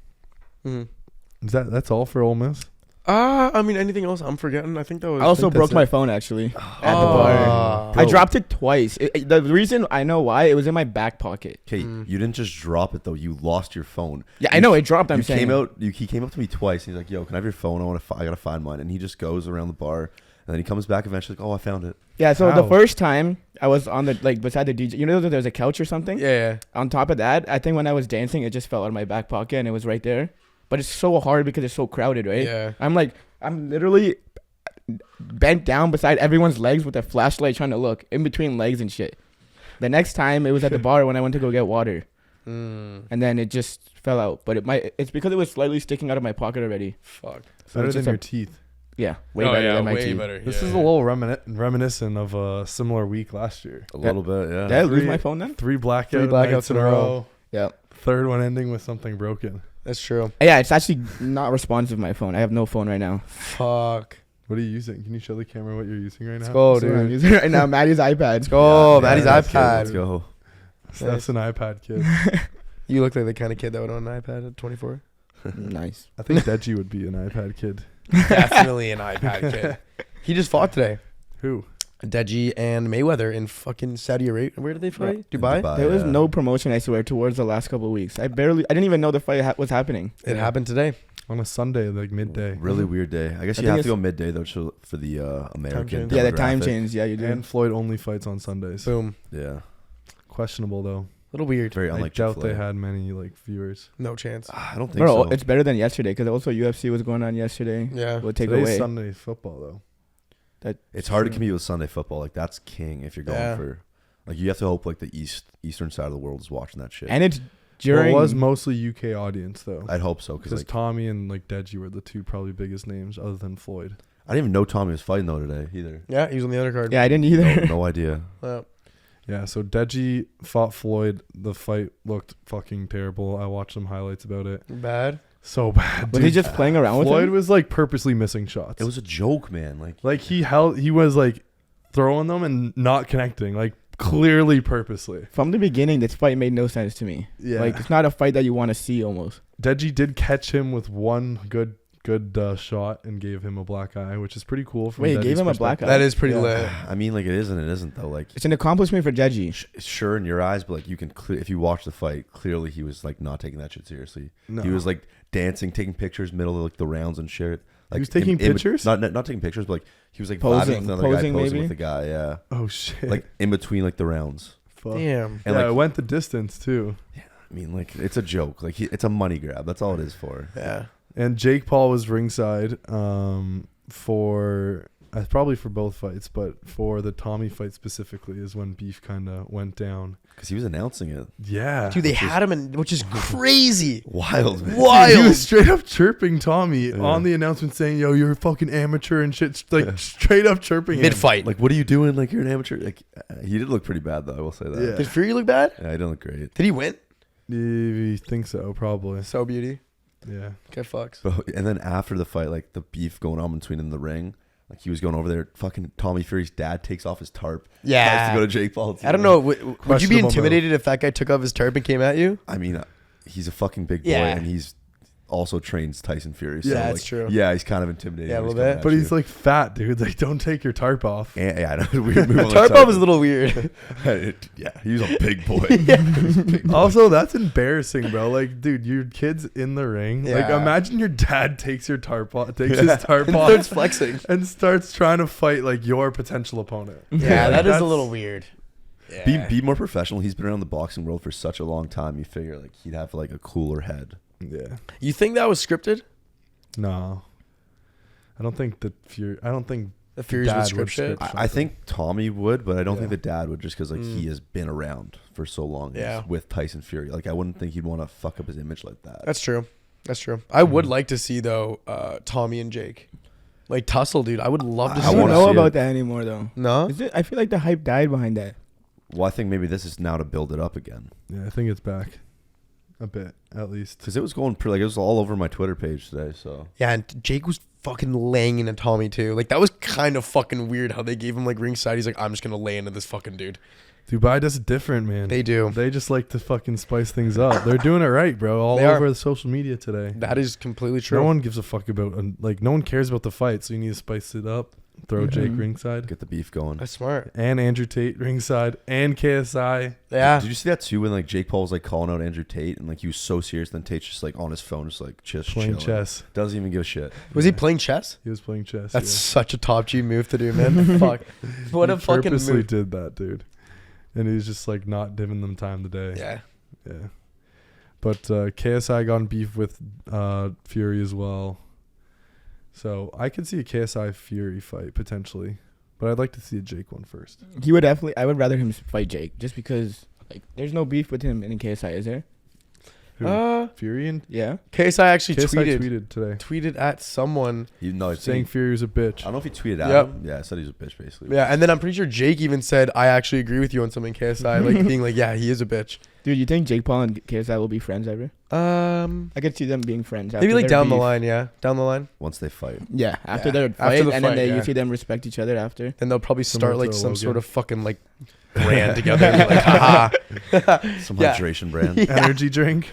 Mm-hmm. that's all for Ole Miss? I mean, anything else I'm forgetting? I think that was. I also think broke that's my it. phone actually at the Oh. bar. Bro. I dropped it twice. The reason I know why, it was in my back pocket. Okay, you didn't just drop it though. You lost your phone. Yeah, I know it dropped. I'm You saying. he came up to me twice. He's like, "Yo, can I have your phone? I gotta find mine." And he just goes around the bar, and then he comes back eventually. Like, "Oh, I found it." Yeah, so How? the first time I was on the beside the DJ, you know, there's a couch or something. Yeah. On top of that, I think when I was dancing, it just fell out of my back pocket and it was right there. But it's so hard because it's so crowded, right? Yeah. I'm like I'm literally bent down beside everyone's legs with a flashlight trying to look in between legs and shit. The next time it was at the bar when I went to go get water. And then it just fell out. But it's because it was slightly sticking out of my pocket already. Fuck. Better than your teeth. Yeah, way better than my teeth. Better. This is a little reminiscent of a similar week last year. A little bit, yeah. Did I lose my phone then? Three blackouts nights in a row. Yeah. Third one ending with something broken. That's true. Yeah, it's actually not responsive, my phone. I have no phone right now. Fuck. What are you using? Can you show the camera what you're using right now? Let's go, That's what I'm dude. using right now. Maddie's iPad. Let's go. Maddie's Let's iPad. go. That's an iPad kid. You look like the kind of kid that would own an iPad at 24. Nice. I think Deji would be an iPad kid. Definitely an iPad kid. He just fought today. Who? Deji and Mayweather in fucking Saudi Arabia. Where did they fight? Dubai? There was no promotion, I swear, towards the last couple of weeks. I didn't even know the fight was happening. It happened today. On a Sunday, like midday. Really weird day. I guess I you think have to go midday though for the American. change. Yeah, the time demographic. change. Yeah, you do. And Floyd only fights on Sundays. Boom. Yeah, Questionable though. Little weird. very I unlike doubt Chick-fil-A. they had many like viewers. No chance. I don't think Bro, so. it's better than yesterday because also UFC was going on yesterday. Yeah. We'll take Today's away. Sunday football though. It's hard to compete with Sunday football. Like that's king if you're going Yeah. for. Like you have to hope like the eastern side of the world is watching that shit. And it's Well, during. it was mostly UK audience though. I'd hope so because Because like Tommy and like Deji were the two probably biggest names other than Floyd. I didn't even know Tommy was fighting though today either. Yeah, he was on the other card. Yeah, I didn't either. No idea. Yeah, so Deji fought Floyd. The fight looked fucking terrible. I watched some highlights about it. Bad. So bad. Was dude. he just playing around with Floyd him? was like purposely missing shots. It was a joke, man. Like He was like throwing them and not connecting, like clearly purposely. From the beginning, this fight made no sense to me. Yeah. Like, it's not a fight that you want to see almost. Deji did catch him with one good shot and gave him a black eye, which is pretty cool. From Wait, he Deji's gave him a black perspective. eye? That is pretty Yeah. lit. I mean, like it is and it isn't though. Like It's an accomplishment for Deji. sure in your eyes, but like you can if you watch the fight, clearly he was like not taking that shit seriously. No. He was like dancing, taking pictures, middle of like the rounds and shit. Like was taking pictures? Not taking pictures, but like he was like Posing. vibing with another guy, Posing, posing maybe? with the guy. Yeah, Oh shit! like in between like the rounds. Fuck. Damn. And yeah, like it went the distance too. I mean, like it's a joke. Like it's a money grab. That's all it is for. Yeah. And Jake Paul was ringside for probably for both fights, but for the Tommy fight specifically is when beef kind of went down. Because he was announcing it. Yeah, Dude, they had him in, which is crazy. Wild, man. He Wild. was straight up chirping Tommy Yeah. on the announcement, saying, "Yo, you're a fucking amateur and shit." Like straight up chirping him. Mid fight. Like, what are you doing? Like, you're an amateur. Like, he did look pretty bad, though. I will say that. Yeah. Did Fury look bad? Yeah, he didn't look great. Did he win? You think so? Probably. So beauty. Yeah. Okay, fucks. But, and then after the fight, like the beef going on between in the ring, like he was going over there. Fucking Tommy Fury's dad takes off his tarp. Tries Yeah. to go to Jake Paul. Too. I don't know. Would you be Questionable intimidated if that guy took off his tarp and came at you? I mean, he's a fucking big boy, Yeah. and he's also trains Tyson Fury. So Yeah, that's like, true. Yeah, he's kind of intimidating. Yeah, a when he's little coming bit. at But you. he's like fat, dude. Like, don't take your tarp off. And, yeah, I know. Weird move. on the Tarp tarp. off is a little weird. Yeah, he was a big boy. Big boy. Also, that's embarrassing, bro. Like, dude, your kid's in the ring. Like, Yeah. imagine your dad takes your tarp off, takes his tarp And off, starts flexing. and starts trying to fight like your potential opponent. Yeah, that is a That's- little weird. Yeah. Be more professional. He's been around the boxing world for such a long time. You figure like he'd have like a cooler head. Yeah. You think that was scripted? No. I don't think the Fury. I don't think The Furies dad would would script shit? script I think Tommy would, but I don't Yeah. think the dad would, just because like Mm. he has been around for so long. Yeah. With Tyson Fury, like I wouldn't think he'd want to fuck up his image like that. That's true. That's true. I would Mhm. like to see though, Tommy and Jake, like tussle, dude. I would love to I I see. don't wanna know see about it. that anymore, though. No. Is it? I feel like the hype died behind that. Well, I think maybe this is now to build it up again, Yeah, I think it's back a bit at least. because it was going pretty. Like it was all over my Twitter page today. So Yeah, and Jake was fucking laying into Tommy too. Like that was kind of fucking weird how they gave him like ringside. He's like, I'm just gonna lay into this fucking dude. Dubai does it different, man. They do. They just like to fucking spice things up. They're doing it right, bro. All They are. over the social media today. That is completely true. No one gives a fuck about like no one cares about the fight, so you need to spice it up. Throw Jake Mhm. ringside get the beef going. That's smart. and Andrew Tate ringside and KSI. Yeah. Did you see that too when like Jake Paul was like calling out Andrew Tate and like he was so serious, then Tate's just like on his phone, just like just Playing chilling. chess. Doesn't even give a shit. Was he playing chess? He was playing chess. That's such a top G move to do, man. Fuck. What He a fucking purposely move. did that, dude. And he's just like not giving them time today. Yeah. Yeah. But KSI got in beef with Fury as well. So I could see a KSI Fury fight potentially, but I'd like to see a Jake one first. He would definitely. I would rather him fight Jake just because like there's no beef with him in KSI, is there? Who? Fury and Yeah. KSI actually KSI tweeted today at someone. saying Fury was a bitch. I don't know if he tweeted at Yep. him. Yeah, I said he's a bitch basically. Yeah, and then I'm pretty sure Jake even said, I actually agree with you on something, KSI. Like, being like, yeah, he is a bitch. Dude, you think Jake Paul and KSI will be friends ever? I could see them being friends. Maybe after like their down the beef. line, yeah. Down the line. Once they fight. Yeah, after Yeah. their After fight, the and fight, then yeah. you see them respect each other after. Then they'll probably Similar start like to some Logan. sort of fucking like brand together. And be like, haha. Some Yeah. hydration brand. Yeah. Energy drink.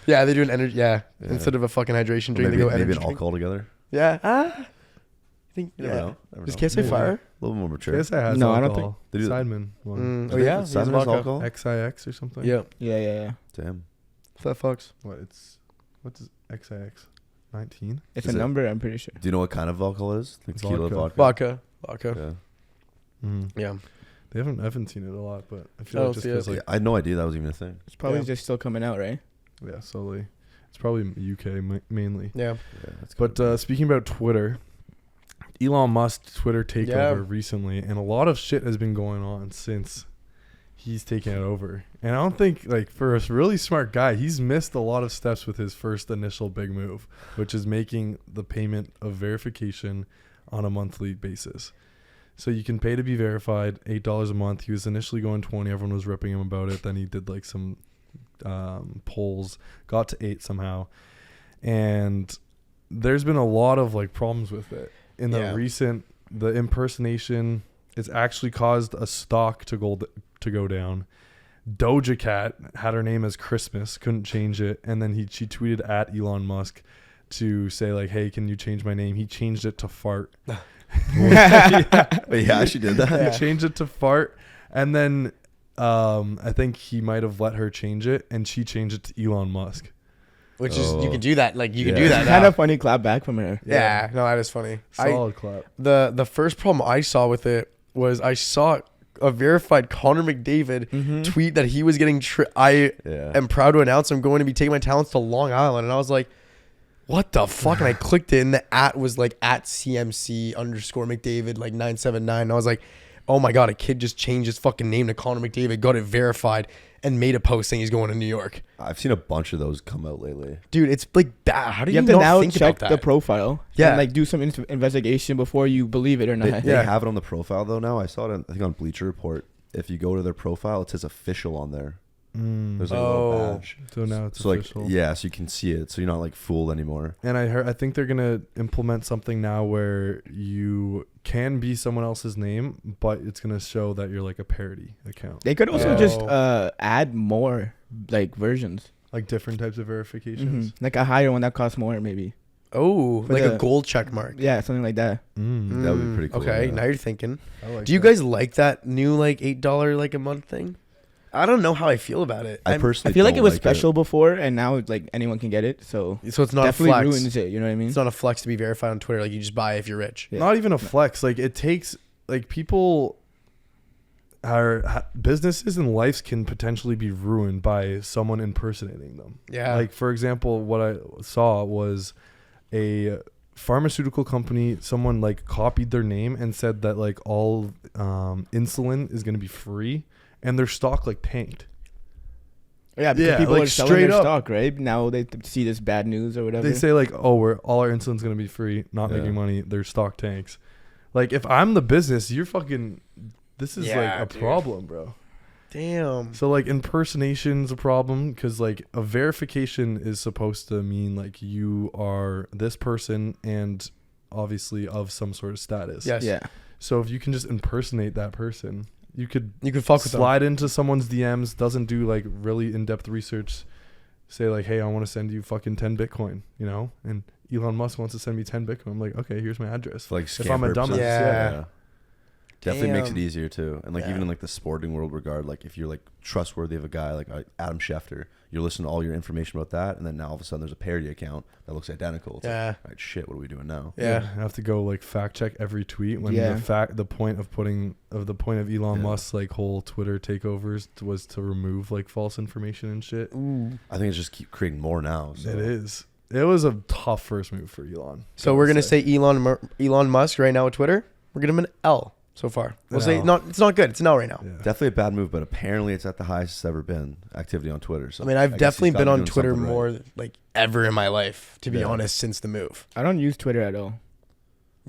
Yeah, they do an energy. Yeah. Yeah. Instead of a fucking hydration Or drink, maybe they go maybe energy an drink. alcohol together. Yeah. I think, You never yeah. know. Never Does know. KSI Maybe. fire? A little more mature. KSI has No, I don't alcohol. They do that. Sidemen one. Oh, yeah? He has Simon vodka. alcohol. XIX or something. Yeah. Yeah. Damn. That fucks. What's XIX? 19. It's Is a it- number, I'm pretty sure. Do you know what kind of alcohol it is? Like tequila Vodka. vodka. Vodka. Yeah. Yeah. I haven't seen it a lot, but I I feel like don't just see because it. like Yeah, I had no idea that was even a thing. It's probably Yeah. just still coming out, right? yeah, slowly. It's probably UK mainly. Yeah. Yeah, that's But speaking about Twitter, Elon Musk Twitter takeover Yeah. recently, and a lot of shit has been going on since he's taken it over. And I don't think, like, for a really smart guy, he's missed a lot of steps with his first initial big move, which is making the payment of verification on a monthly basis. So you can pay to be verified, $8 a month. He was initially going 20. Everyone was ripping him about it. Then he did like some polls, got to 8 somehow. And there's been a lot of like problems with it. In the the impersonation, it's actually caused a stock to go down. Doja Cat had her name as Christmas, couldn't change it, and then she tweeted at Elon Musk to say like, "Hey, can you change my name?" He changed it to Fart. But yeah, she did that. He changed it to Fart, and then I think he might have let her change it, and she changed it to Elon Musk. Which is, you Oh. can do that. Like, you can Yeah. do that Kind now. of funny clap back from her. Yeah. No, that is funny. Solid clap. The first problem I saw with it was I saw a verified Connor McDavid Mm-hmm. tweet that he was getting I Yeah. am proud to announce I'm going to be taking my talents to Long Island. And I was like, what the fuck? And I clicked it, and the @ was like @CMC_McDavid, like 979. And I was like, oh my God, a kid just changed his fucking name to Connor McDavid, got it verified, and made a post saying he's going to New York. I've seen a bunch of those come out lately. Dude, it's like that. How do You you, have to not now think check about the that? profile. Yeah. And like do some investigation before you believe it or not. They Yeah. have it on the profile though now. I saw it, I think, on Bleacher Report. If you go to their profile, it says official on there. There's like a Oh. little badge. So now it's So like, official. yeah, so you can see it. So you're not like fooled anymore. And I think they're gonna implement something now where you can be someone else's name, but it's gonna show that you're like a parody account, They could also Oh. just add more like versions. like different types of verifications. Like a higher one that costs more, maybe. Oh, For like the- a gold check mark. Yeah, something like that. That would be pretty cool. Okay, yeah. now you're thinking. I like Do you that. guys like that new like $8 like a month thing? I don't know how I feel about it. I personally I feel like it don't was special before, and now like anyone can get it. So So it's not definitely a flex. ruins it. You know what I mean? It's not a flex to be verified on Twitter. Like, you just buy if you're rich. Yeah. Not even a flex. Like, it takes, like, people businesses and lives can potentially be ruined by someone impersonating them. Yeah. Like, for example, what I saw was a pharmaceutical company, someone like copied their name and said that like all insulin is going to be free, and their stock like tanked. Yeah, because Yeah, people like, are selling straight their up. stock, right? Now they see this bad news or whatever. They say like, oh, all our insulin's going to be free, not Yeah. making money. Their stock tanks. Like, if I'm the business, you're fucking. This is Yeah, like a dude. problem, bro. Damn. So like impersonation's a problem because like a verification is supposed to mean like you are this person and obviously of some sort of status. Yes. yeah. So if you can just impersonate that person, you could You can fuck with them. slide into someone's DMs, doesn't do like really in-depth research, say like, hey, I want to send you fucking 10 Bitcoin, you know? And Elon Musk wants to send me 10 Bitcoin. I'm like, okay, here's my address. For, like, If I'm a scam dumbass, purposes. Yeah. Definitely makes it Damn. easier too. And like Yeah. even in like the sporting world regard, like if you're like trustworthy of a guy like Adam Schefter, you're listening to all your information about that, and then now all of a sudden there's a parody account that looks identical. It's Yeah. like, all right, shit, what are we doing now? Yeah. I have to go like fact check every tweet when Yeah. the point of Elon Yeah. Musk's like whole Twitter takeovers was to remove like false information and shit. Ooh. I think it's just keep creating more now. So. It is. it was a tough first move for Elon. So we're gonna say Elon Musk right now with Twitter. We're gonna him an L so far. We'll say it's not good. It's an L right now. Yeah. Definitely a bad move, but apparently it's at the highest it's ever been activity on Twitter. So I mean, I've definitely been on Twitter right. more like ever in my life, to be honest, since the move. I don't use Twitter at all.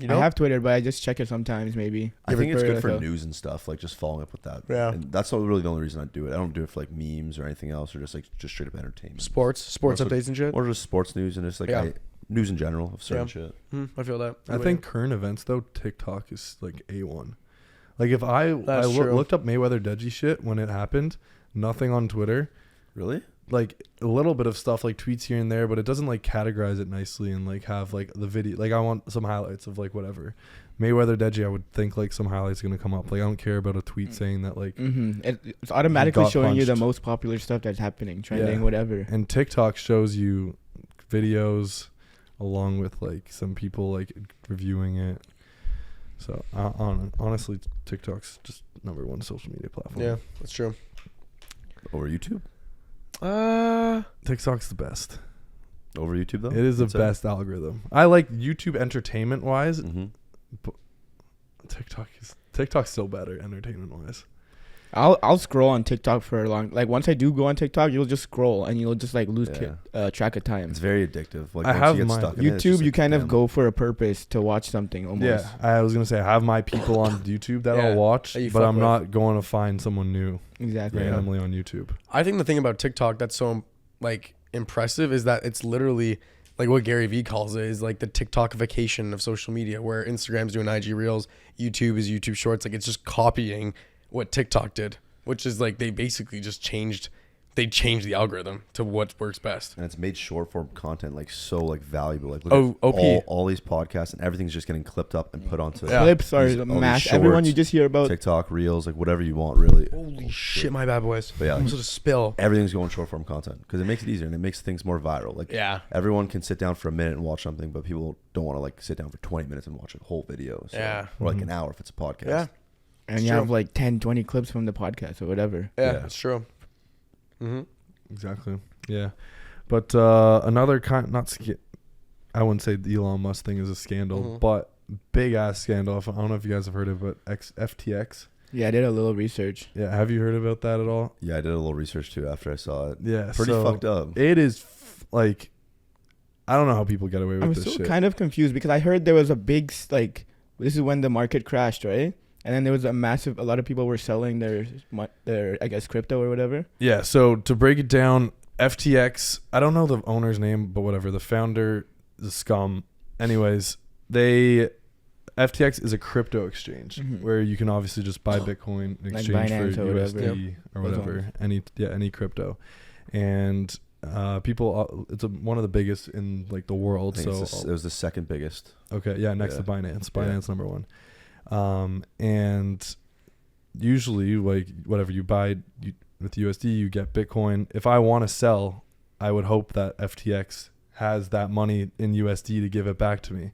You know? I have Twitter, but I just check it sometimes, maybe. I think it's good for news and stuff, like just following up with that. Yeah. And that's not really the only reason I do it. I don't do it for like memes or anything else, or just straight up entertainment. Sports updates and shit. Or just sports news and just like news in general of certain shit. I feel that. I think current events though, TikTok is like A1. Like if I looked up Mayweather Deji shit when it happened, nothing on Twitter. Really? Like a little bit of stuff like tweets here and there, but it doesn't like categorize it nicely and like have like the video. Like I want some highlights of like whatever. Mayweather Deji, I would think like some highlights are gonna come up. Like I don't care about a tweet saying that like it's automatically showing you the most popular stuff that's happening, trending, whatever. And TikTok shows you videos along with like some people like reviewing it. So honestly, TikTok's just #1 social media platform. Yeah, that's true. Over YouTube? TikTok's the best. Over YouTube though? It is the best algorithm. I like YouTube entertainment wise, but TikTok's still better entertainment wise. I'll scroll on TikTok for a long. Like once I do go on TikTok, you'll just scroll and you'll just like lose track of time. It's very addictive. Like I once have you get my stuck in YouTube. You kind of go for a purpose to watch something almost. Yeah, I was gonna say I have my people on YouTube that I'll watch, but I'm not going to find someone new randomly on YouTube. I think the thing about TikTok that's so like impressive is that it's literally like what Gary Vee calls it is like the TikTokification of social media, where Instagram's doing IG Reels, YouTube is YouTube Shorts. Like it's just copying what TikTok did, which is like they basically just changed the algorithm to what works best. And it's made short form content like so like valuable. Like OP. all these podcasts and everything's just getting clipped up and put onto clips are mass. Everyone you just hear about TikTok, Reels, like whatever you want, really. Holy shit, my bad boys. But yeah, almost a spill. Everything's going short form content because it makes it easier and it makes things more viral. Like everyone can sit down for a minute and watch something, but people don't want to like sit down for 20 minutes and watch a whole video. So, or like an hour if it's a podcast. Yeah. And you have like 10, 20 clips from the podcast or whatever. Yeah, that's true. Exactly. Yeah. But another I wouldn't say the Elon Musk thing is a scandal, but big ass scandal. I don't know if you guys have heard of it, but FTX. Yeah, I did a little research. Yeah, have you heard about that at all? Yeah, I did a little research too after I saw it. Yeah, pretty fucked up. It is like, I don't know how people get away with this shit. I'm still kind of confused because I heard there was a big like, this is when the market crashed, right? And then there was a lot of people were selling their I guess crypto or whatever. Yeah, so to break it down, FTX, I don't know the owner's name, but whatever, the founder, the scum. Anyways, FTX is a crypto exchange where you can obviously just buy Bitcoin in exchange for USD or whatever, any crypto. And people, it's one of the biggest in like the world. So it was the second biggest. Okay, yeah, next to Binance. Binance #1. And usually like whatever you buy with USD, you get Bitcoin. If I want to sell, I would hope that FTX has that money in USD to give it back to me.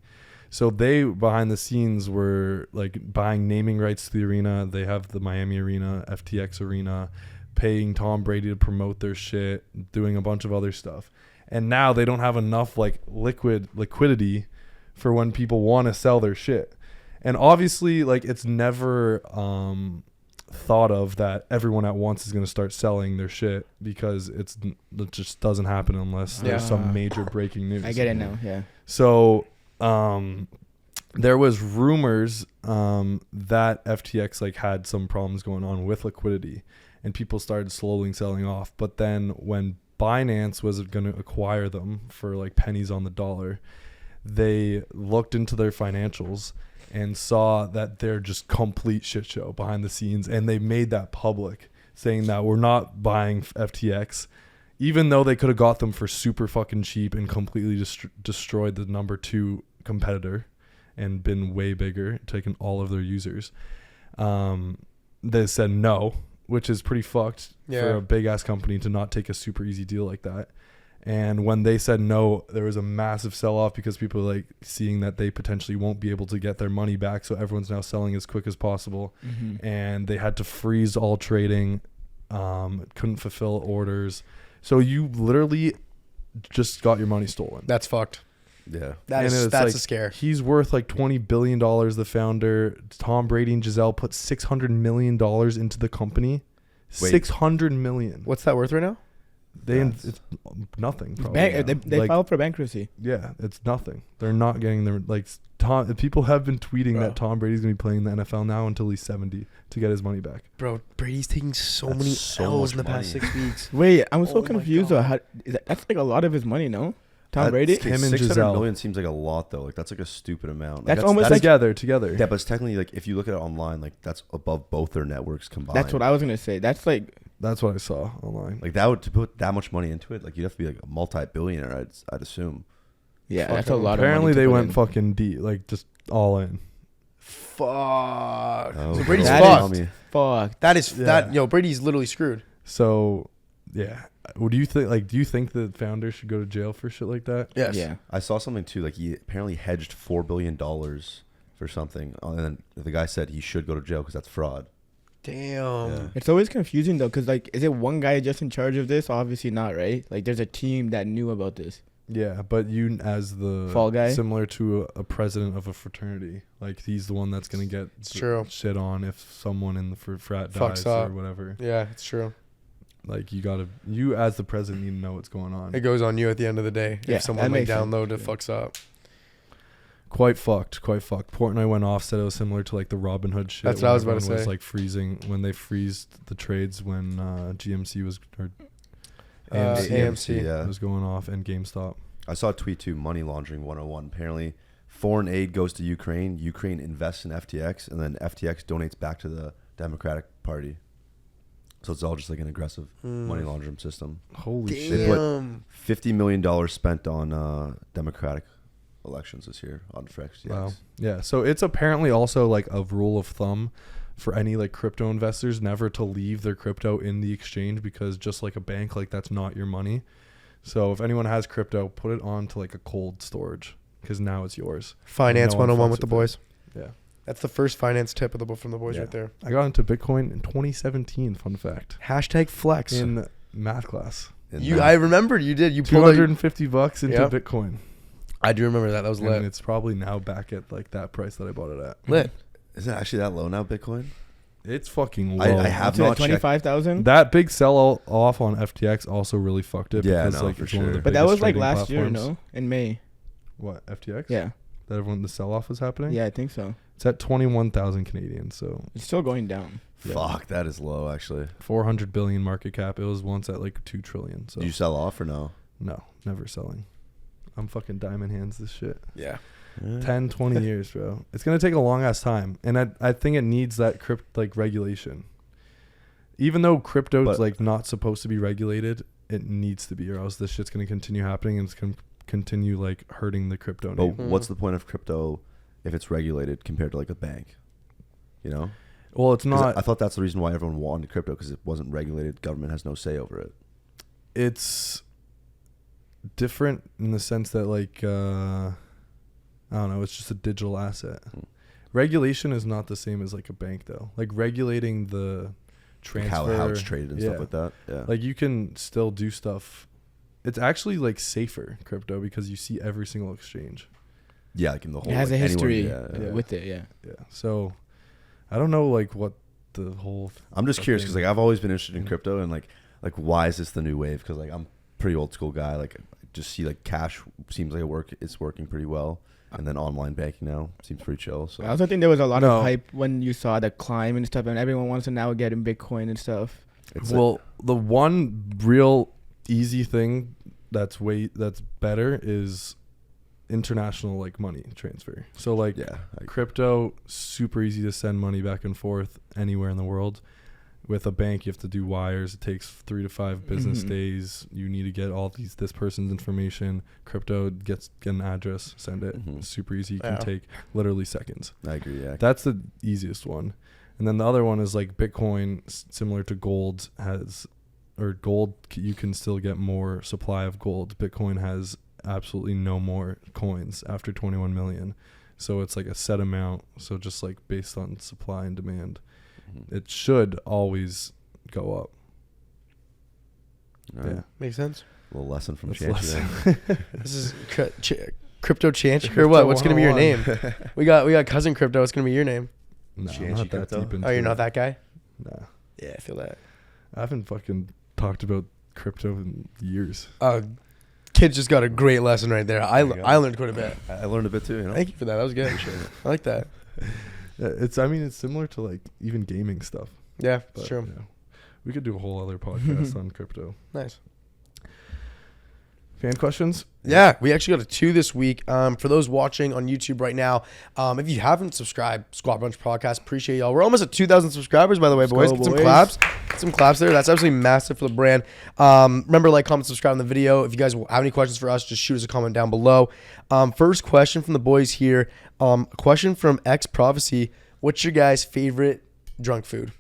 So they behind the scenes were like buying naming rights to the arena. They have the Miami arena, FTX arena, paying Tom Brady to promote their shit, doing a bunch of other stuff. And now they don't have enough like liquidity for when people want to sell their shit. And obviously, like, it's never thought of that everyone at once is going to start selling their shit because it just doesn't happen unless there's some major breaking news. I get it now, yeah. So there was rumors that FTX like had some problems going on with liquidity, and people started slowly selling off. But then when Binance was going to acquire them for like pennies on the dollar, they looked into their financials and saw that they're just complete shit show behind the scenes. And they made that public, saying that we're not buying FTX, even though they could have got them for super fucking cheap and completely destroyed the #2 competitor and been way bigger, taken all of their users. They said no, which is pretty fucked for a big ass company to not take a super easy deal like that. And when they said no, there was a massive sell-off because people are like seeing that they potentially won't be able to get their money back. So everyone's now selling as quick as possible. And they had to freeze all trading, couldn't fulfill orders. So you literally just got your money stolen. That's fucked. Yeah. That's like, a scare. He's worth like $20 billion, the founder. Tom Brady and Giselle put $600 million into the company. Wait. $600 million. What's that worth right now? It's nothing. Probably. They Like, filed for bankruptcy. yeah, it's nothing. They're not getting their people have been tweeting that Tom Brady's gonna be playing in the NFL now until he's 70 to get his money back. Bro, Brady's taking That's many so L's in much the past money. 6 weeks. Wait, I'm so Oh my confused. God. That's like a lot of his money, no? Tom Brady? Him and 600 Giselle. million seems like a lot though. Like that's like a stupid amount. That's Like, almost like- Together. yeah, but it's technically like if you look at it online, like that's above both their networks combined. That's what I was gonna say. That's like That's what I saw online. Like that would to put that much money into it. Like you'd have to be like a multi-billionaire. I'd assume. yeah, Fuck, that's a lot. apparently of money to they put went in. fucking deep, like just all in. Fuck. Oh, So Brady's that fucked. is- Fuck. That is Yeah. Yo, Brady's literally screwed. So, yeah. What do you think? Like, do you think the founder should go to jail for shit like that? Yes. Yeah. I saw something too. Like he apparently hedged $4 billion for something, and then the guy said he should go to jail because that's fraud. Damn. Yeah. It's always confusing though, because like, is it one guy just in charge of this? Obviously not, right? Like, there's a team that knew about this. Yeah, but you as the Fall guy? similar to a president of a fraternity, like he's the one that's gonna get It's true. shit on if someone in the frat Fucks dies up. or whatever. Yeah, it's true. Like you as the president need to know what's going on. It goes on you at the end of the day. Yeah, If someone that like makes sense. download it Yeah. fucks up. Quite fucked. Portnoy went off, said it was similar to like the Robin Hood shit. That's when what I was about to everyone say. Was like freezing when they freezed the trades when GMC was or AMC. Yeah. was going off and GameStop. I saw a tweet too. Money laundering 101. Apparently, foreign aid goes to Ukraine. Ukraine invests in FTX, and then FTX donates back to the Democratic Party. So it's all just like an aggressive money laundering system. Holy shit. They put Damn. $50 million spent on Democratic elections this year on FTX. Wow. Yeah. So it's apparently also like a rule of thumb for any like crypto investors never to leave their crypto in the exchange because just like a bank, like that's not your money. So if anyone has crypto, put it onto like a cold storage because now it's yours. Finance No one 101 fucks with the with boys. Yeah. That's the first finance tip of from the boys Yeah. right there. I got into Bitcoin in 2017. Fun fact. Hashtag flex. In math class. I remembered you did. You pulled out. $250 into Yep. Bitcoin. I do remember that. That was And lit. it's probably now back at like that price that I bought it at. Lit. Is it actually that low now, Bitcoin? It's fucking low. I have To not checked. 25,000. That big sell off on FTX also really fucked it. Yeah, because no, like for it's one of sure. the But that biggest was like trading last year, platforms. no? In May. What, FTX? Yeah. That everyone the sell off was happening? Yeah, I think so. It's at 21,000 Canadian, so It's still going down. Yeah. Fuck, that is low actually. 400 billion market cap. It was once at like 2 trillion. So Did you sell off or no? no, never selling. I'm fucking diamond hands this shit. Yeah. 10, 20 years, bro. It's going to take a long ass time. And I think it needs that like regulation. Even though crypto's But- like not supposed to be regulated, it needs to be, or else this shit's going to continue happening and it's going to continue like hurting the crypto But name. what's the point of crypto if it's regulated compared to like a bank? You know? Well, it's 'Cause not. I thought that's the reason why everyone wanted crypto because it wasn't regulated. Government has no say over it. It's different in the sense that like I don't know, it's just a digital asset. Regulation is not the same as like a bank though. Like regulating the Like transfer, how it's traded and yeah. stuff like that. Yeah. Like you can still do stuff. It's actually like safer crypto because you see every single exchange. yeah, like in the whole. It has like a anyone- history yeah. with it, yeah. Yeah. So I don't know like what the whole I'm just curious because like I've always been interested in Mhm. crypto and like why is this the new wave? Because like I'm a pretty old school guy. Like I just see like cash seems like it's working pretty well, and then online banking now seems pretty chill. So I also think there was a lot No. of hype when you saw the climb and stuff, and everyone wants to now get in Bitcoin and stuff. it's well, the one real easy thing that's better is international like money transfer. So like yeah, like, crypto, super easy to send money back and forth anywhere in the world. With a bank, you have to do wires. It takes 3 to 5 business Mhm. days. You need to get all this person's information. Crypto get an address, send it. Mhm. It's super easy. You Yeah. can take literally seconds. I agree. Yeah, That's the easiest one. And then the other one is like Bitcoin, similar to gold you can still get more supply of gold. Bitcoin has absolutely no more coins after 21 million. So it's like a set amount. So just like based on supply and demand, Mhm. it should always go up. All right. Yeah. Makes sense. little lesson from That's Chance. lesson. This is Crypto Chanch or what? What's gonna be your name? We got cousin Crypto. What's gonna be your name? No, Chancey not that crypto? deep into Oh, you're it. not that guy. Nah. Yeah, I feel that. I haven't fucking talked about crypto in years. Kid just got a great lesson right there. I There you go. learned quite a bit. I learned a bit too. You know. Thank you for that. That was good. I like that. It's similar to like even gaming stuff. Yeah, But, it's true. you know, we could do a whole other podcast on crypto. Nice. Fan questions? Yeah, we actually got a 2 this week. For those watching on YouTube right now, if you haven't subscribed, Squad Brunch Podcast, appreciate y'all. We're almost at 2,000 subscribers, by the way, Let's boys. go, Get some boys. claps. Get some claps there. That's absolutely massive for the brand. Remember, like, comment, subscribe on the video. If you guys have any questions for us, just shoot us a comment down below. First question from the boys here. A question from X Prophecy. What's your guys' favorite drunk food?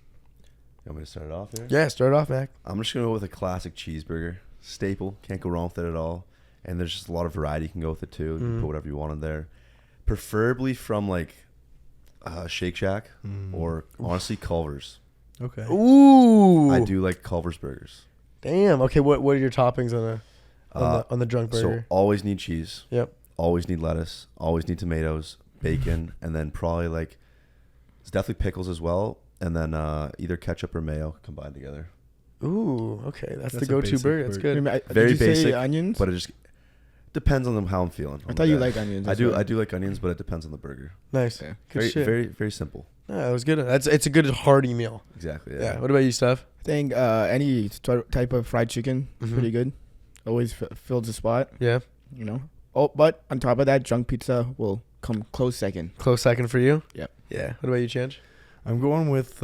You want me to start it off here? Yeah, start off, Mac. I'm just gonna go with a classic cheeseburger. Staple. Can't go wrong with it at all. And there's just a lot of variety you can go with it too. You can put whatever you want in there. Preferably from like Shake Shack or honestly Culver's. Okay. Ooh. I do like Culver's burgers. Damn. Okay, what are your toppings on the drunk burger? So always need cheese. Yep. Always need lettuce. Always need tomatoes, bacon, and then probably like it's definitely pickles as well. And then either ketchup or mayo combined together. Ooh, okay. That's the a go-to basic burger. That's good. Very Did you say basic, onions? But it just depends on how I'm feeling. I thought you liked onions. I as do. well. I do like onions, but it depends on the burger. Nice. Yeah. Good Very, shit. very, very simple. Yeah, that was good. It's a good hearty meal. Exactly. Yeah. What about you, Steph? I think any type of fried chicken is Mhm. pretty good. Always fills the spot, Yeah. you know. Oh, but on top of that, drunk pizza will come close second. Close second for you? Yep. Yeah. What about you, Change? I'm going with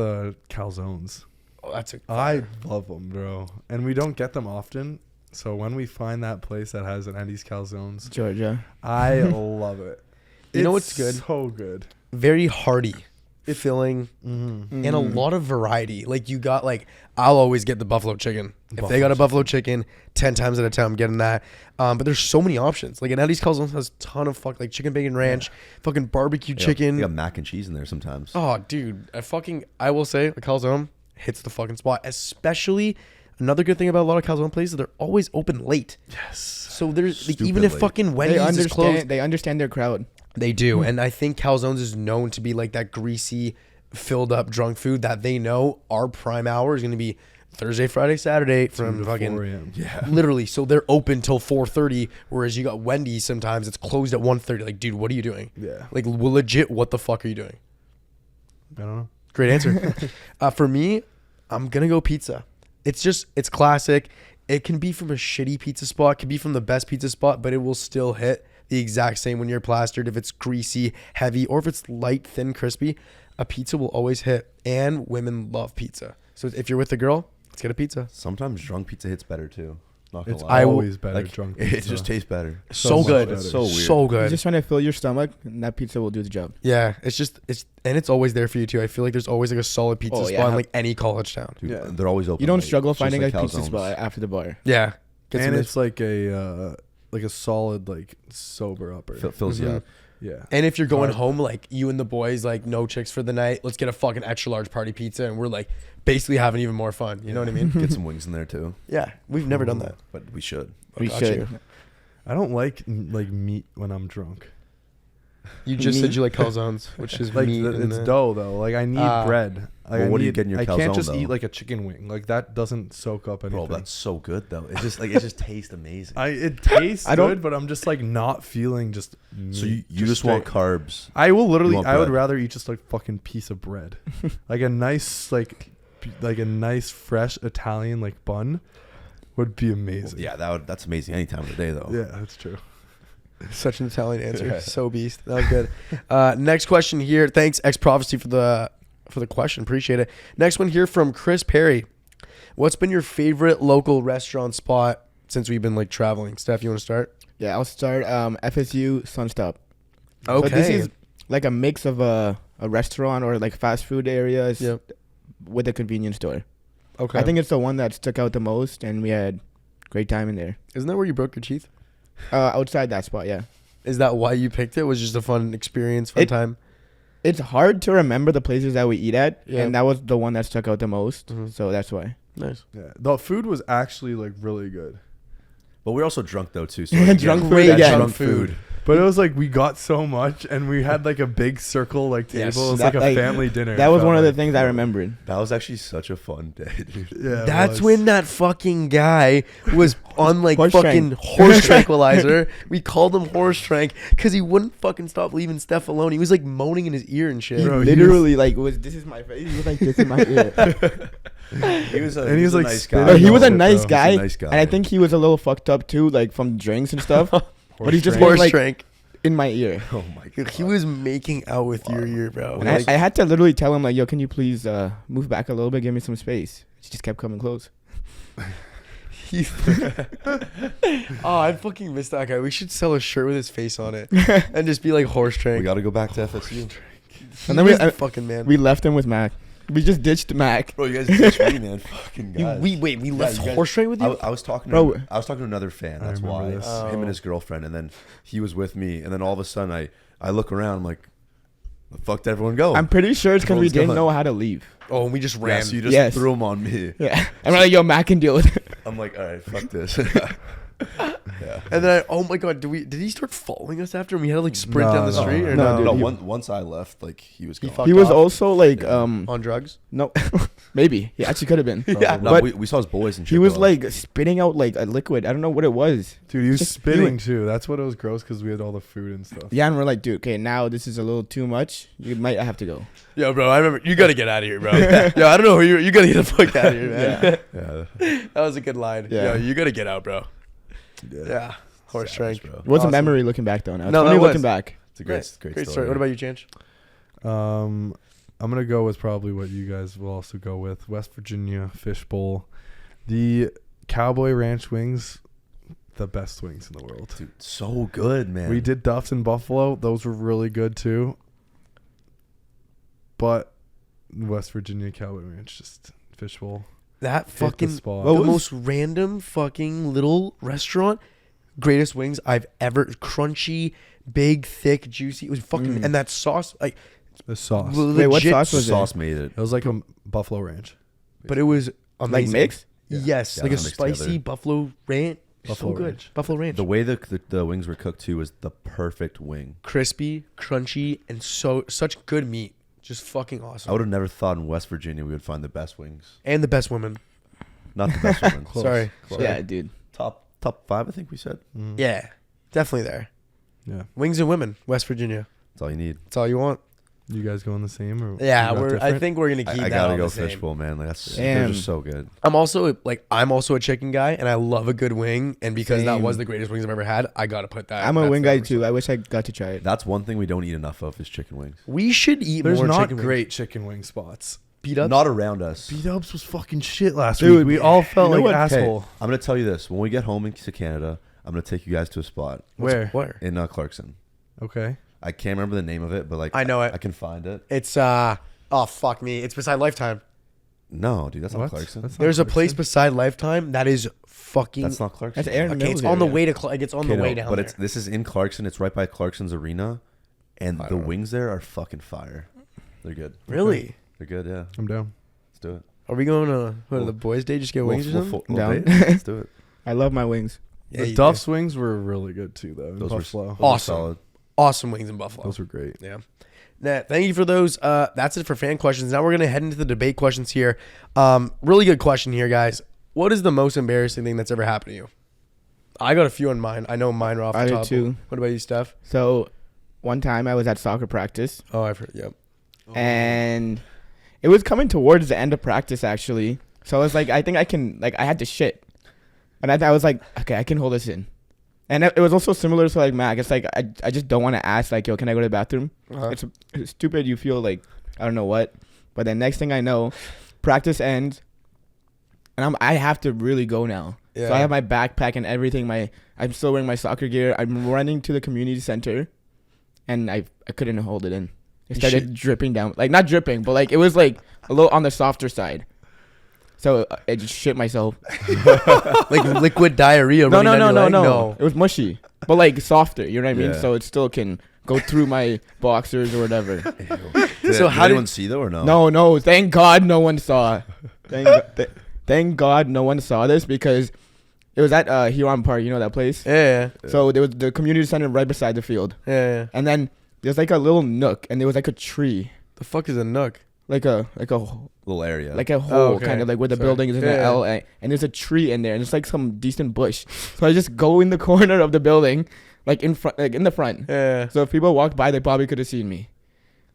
calzones. Oh, that's a I love them, bro. And we don't get them often. So when we find that place that has an Andy's calzones, Georgia. I love it. You know It's what's good? So good. very hearty, filling, Mm-hmm. and a lot of variety. Like you got I'll always get the buffalo chicken. If they got a buffalo chicken, 10 times out of 10 I'm getting that. But there's so many options. Like an Eddie's Calzones has a ton of chicken bacon ranch, fucking barbecue chicken. You got mac and cheese in there sometimes. Oh, dude, I will say a calzone hits the fucking spot. Especially another good thing about a lot of calzone places, they're always open late. Yes. So there's Stupid even if late. fucking Wendy's is closed, They understand their crowd. they do. And I think calzones is known to be like that greasy, filled up drunk food that they know our prime hour is going to be Thursday, Friday, Saturday from 2 to fucking 4 a.m. Yeah. literally. So they're open till 4:30, whereas you got Wendy's sometimes it's closed at 1:30. Like, dude, what are you doing? Yeah. Like, legit, what the fuck are you doing? I don't know. Great answer. For me, I'm gonna go pizza. It's classic. It can be from a shitty pizza spot, can be from the best pizza spot, but it will still hit the exact same when you're plastered. If it's greasy, heavy, or if it's light, thin, crispy, a pizza will always hit. And women love pizza. So if you're with a girl, let's get a pizza. Sometimes drunk pizza hits better too. Not gonna It's lie. always better Like, drunk It pizza. just tastes better. So much good. better. It's so weird. So You're good. just trying to fill your stomach, and that pizza will do the job. Yeah, it's always there for you too. I feel like there's always like a solid pizza Oh, spot yeah. in like any college town. Dude, Yeah. they're always open. You don't late, struggle just finding like a pizza calzones. spot after the bar. Yeah. Get And some- it's like a solid sober upper. Fills you Mhm. up. Yeah. and if you're going Carb. home, like you and the boys, like no chicks for the night, let's get a fucking extra large party pizza, and we're like basically having even more fun. You know what I mean? Get some wings in there too. Yeah, we've never done that. But we should. We Got should. you. I don't like meat when I'm drunk. You just said Meat. you like calzones, which is Like meat. and it's the- dough though. Like I need bread. Like, Well, what do you need- get in your I can't calzone, just though? eat like a chicken wing. Like that doesn't soak up anything. Bro, that's so good though. It just tastes amazing. It tastes I don't- good, but I'm just like not feeling just. So meat, you just want straight. carbs. I will literally. want I would bread. rather eat just like fucking piece of bread, like a nice like a nice fresh Italian like bun, would be amazing. Yeah, that's amazing any time of the day though. Yeah, that's true. Such an Italian answer. So beast. That was good. Next question here. Thanks, X Prophecy, for the question. Appreciate it. Next one here from Chris Perry. What's been your favorite local restaurant spot since we've been like traveling? Steph, you want to start? Yeah, I'll start FSU Sunstop. Okay. So this is like a mix of a restaurant or like fast food areas Yep. with a convenience store. Okay. I think it's the one that stuck out the most, and we had great time in there. Isn't that where you broke your teeth? Outside that spot, yeah. Is that why you picked it? Was it just a fun experience, fun time? It's hard to remember the places that we eat at, Yeah. and that was the one that stuck out the most. Mhm. So that's why. Nice. Yeah, the food was actually like really good. But we're also drunk though too. So Drunk food Great again. drunk food. But it was like we got so much, and we had like a big circle like table. Yes. It was That- like a like, family dinner. That It was felt one of the like. things I remembered. That was actually such a fun day, dude. Yeah, it That's was. when that fucking guy was on like Horse fucking trank. horse tranquilizer. We called him horse trank because he wouldn't fucking stop leaving Steph alone. He was like moaning in his ear and shit. He Bro, he literally like was this is my face. He was like this in my ear. He was a, And he was, a like, nice spitting guy. But he was a Shit, nice though. guy, He's a nice guy. and I think he was a little fucked up too, like from drinks and stuff. But he just trank. was Horse like trank. in my ear, Oh my Dude, god. he was making out with your ear, bro. and Like, I had to literally tell him like, "Yo, can you please move back a little bit, give me some space?" He just kept coming close. he- oh, I fucking missed that guy. We should sell a shirt with his face on it and just be like horse We trank. got to go back to FSU. He And then we- was the fucking man. We left him with Mac. We just ditched Mac. Bro, you guys ditched me, man. Fucking You- guys. we left you guys- horse trank with you. I was talking Bro. to I was talking to another fan. I That's remember why this. him Oh. and his girlfriend, and then he was with me, and then all of a sudden I look around. I'm like, the fuck did everyone go? I'm pretty sure it's because we Everyone's didn't gone. know how to leave. Oh, and we just Yeah, ran. so you just Yes. threw him on me. Yeah, and we're like, "Yo, Mac can deal with it." I'm like, all right, fuck this. Yeah. And then oh my god, did he start following us after? And we had to like sprint down the No, street or no, no? dude, No, he- once I left, like he was He gone. fucked He was off? also like, Yeah. On drugs? no, maybe he actually could have been. Yeah. No, But we saw his boys and shit. He was though. like spitting out like a liquid. I don't know what it was. Dude, he was Just spitting too. That's what it was gross because we had all the food and stuff. Yeah, and we're like, dude, okay, now this is a little too much. You might have to go. Yo, bro, I remember. You gotta get out of here, bro. Yo, I don't know who you gotta get the fuck out of here, man. yeah, That was a good line. Yeah. Yo, you gotta get out, bro. Yeah. Horse Savage, trank. bro. What's Awesome. a memory looking back though? Now it's No, funny that was- looking back. It's a great story. What about you, Change? I'm gonna go with probably what you guys will also go with: West Virginia Fishbowl, the Cowboy Ranch wings, the best wings in the world. Dude, so good, man. We did Duff's in Buffalo; those were really good too. But West Virginia Cowboy Ranch, just Fishbowl. That Hit the fucking spot. the What was- most random fucking little restaurant. Greatest wings I've ever. Crunchy, big, thick, juicy. It was fucking and that sauce like The sauce. Wait, what legit sauce was it? sauce made it. It was like a Buffalo Ranch. But it was Like amazing. mixed? Yes, Yeah, like a mixed spicy together. buffalo ranch. Buffalo so good. ranch. Buffalo ranch. The way the wings were cooked too was the perfect wing. Crispy, crunchy, and such good meat. Just fucking I awesome. would have never thought in West Virginia we would find the best wings. And the best women. Not the best ones. Close. Sorry. Close. Yeah, dude. Top 5, I think we said. Mhm. Yeah, definitely there. Yeah. Wings and women, West Virginia. That's all you need. That's all you want. You guys going the same or Yeah, you got I different? think we're gonna keep I that gotta on go the same. fishbowl, man. Like they're Damn. just so good. I'm also a chicken guy, and I love a good wing. And because that Same. was the greatest wings I've ever had, I gotta put that. I'm a that wing guy flavor. too. I wish I got to try it. That's one thing we don't eat enough of is chicken wings. We should eat There's more not chicken great wings. chicken wing spots. Beat up. Not around us. Beat Ups was fucking shit last Dude, week. We all felt you know like what? Okay, asshole. I'm gonna tell you this. When we get home to Canada, I'm gonna take you guys to a spot Where? in Clarkson. Okay. I can't remember the name of it, but like I know it. I can find it. It's oh fuck me. It's beside Lifetime. No, dude, that's What? not Clarkson. That's not There's a place Clarkson. beside Lifetime that is fucking. That's not Clarkson. That's Aaron Okay, it's Mills on the area. way to. Like it's on Okay, the way no, down but there. this is in Clarkson. It's right by Clarkson's arena, and I the don't know. wings there are fucking fire. They're good. Really? They're good. Yeah, I'm down. let's do it. Are we going to We'll- the boys' day? Just get wings or something? Down. Let's do it. I love my wings. Yeah, the you Duff's wings were really good too, though. In Those were Buffalo. those were Awesome. solid. do. Awesome wings in Buffalo. Those were great. Yeah. Nah, thank you for those. That's it for fan questions. Now we're gonna head into the debate questions here. Really good question here, guys. What is the most embarrassing thing that's ever happened to you? I got a few on mine. I know mine are off the I do top. too. What about you, Steph? So, one time I was at soccer practice, Oh, I've heard. Yep. and it was coming towards the end of practice actually. So I was like, I think I can. Like, I had to shit, and I was like, okay, I can hold this in. And it was also similar to like Mac. It's like I just don't want to ask like, yo, can I go to the bathroom? Uh-huh. It's stupid. You feel like I don't know what, but then next thing I know, practice ends, and I have to really go now. So Yeah. I have my backpack and everything. I'm still wearing my soccer gear. I'm running to the community center, and I couldn't hold it in. It You started dripping down, like not dripping, but like it was like a little on the softer side. So I just shit myself. Like liquid diarrhea. No, running down your leg? no. It was mushy, but like softer. You know what I mean? Yeah. So it still can go through my boxers or whatever. Did, So did how did- anyone see though or no? No. Thank God no one saw. Thank God no one saw this because It was at Huron Park. You know that place? Yeah. So there was the community center right beside the field. Yeah. And then there's like a little nook, and there was like a tree, The fuck is a nook? like a Little area. like a hole, okay. kind of like where the Sorry. building is in Yeah. the L, and there's a tree in there, and it's like some decent bush. So I just go in the corner of the building, like in front, like in the front. Yeah. So if people walked by, they probably could have seen me.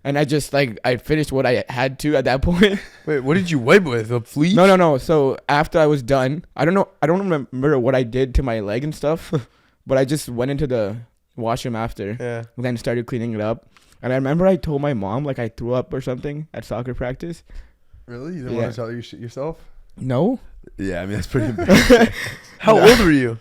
And I just like I finished what I had to at that point. Wait, what did you wipe with? A flea? No. So after I was done, I don't remember what I did to my leg and stuff, but I just went into the washroom after, Yeah. and then started cleaning it up. And I remember I told my mom like I threw up or something at soccer practice. Really? You didn't Yeah. want to tell you shit yourself? No, Yeah, I mean that's pretty embarrassing. How old were you?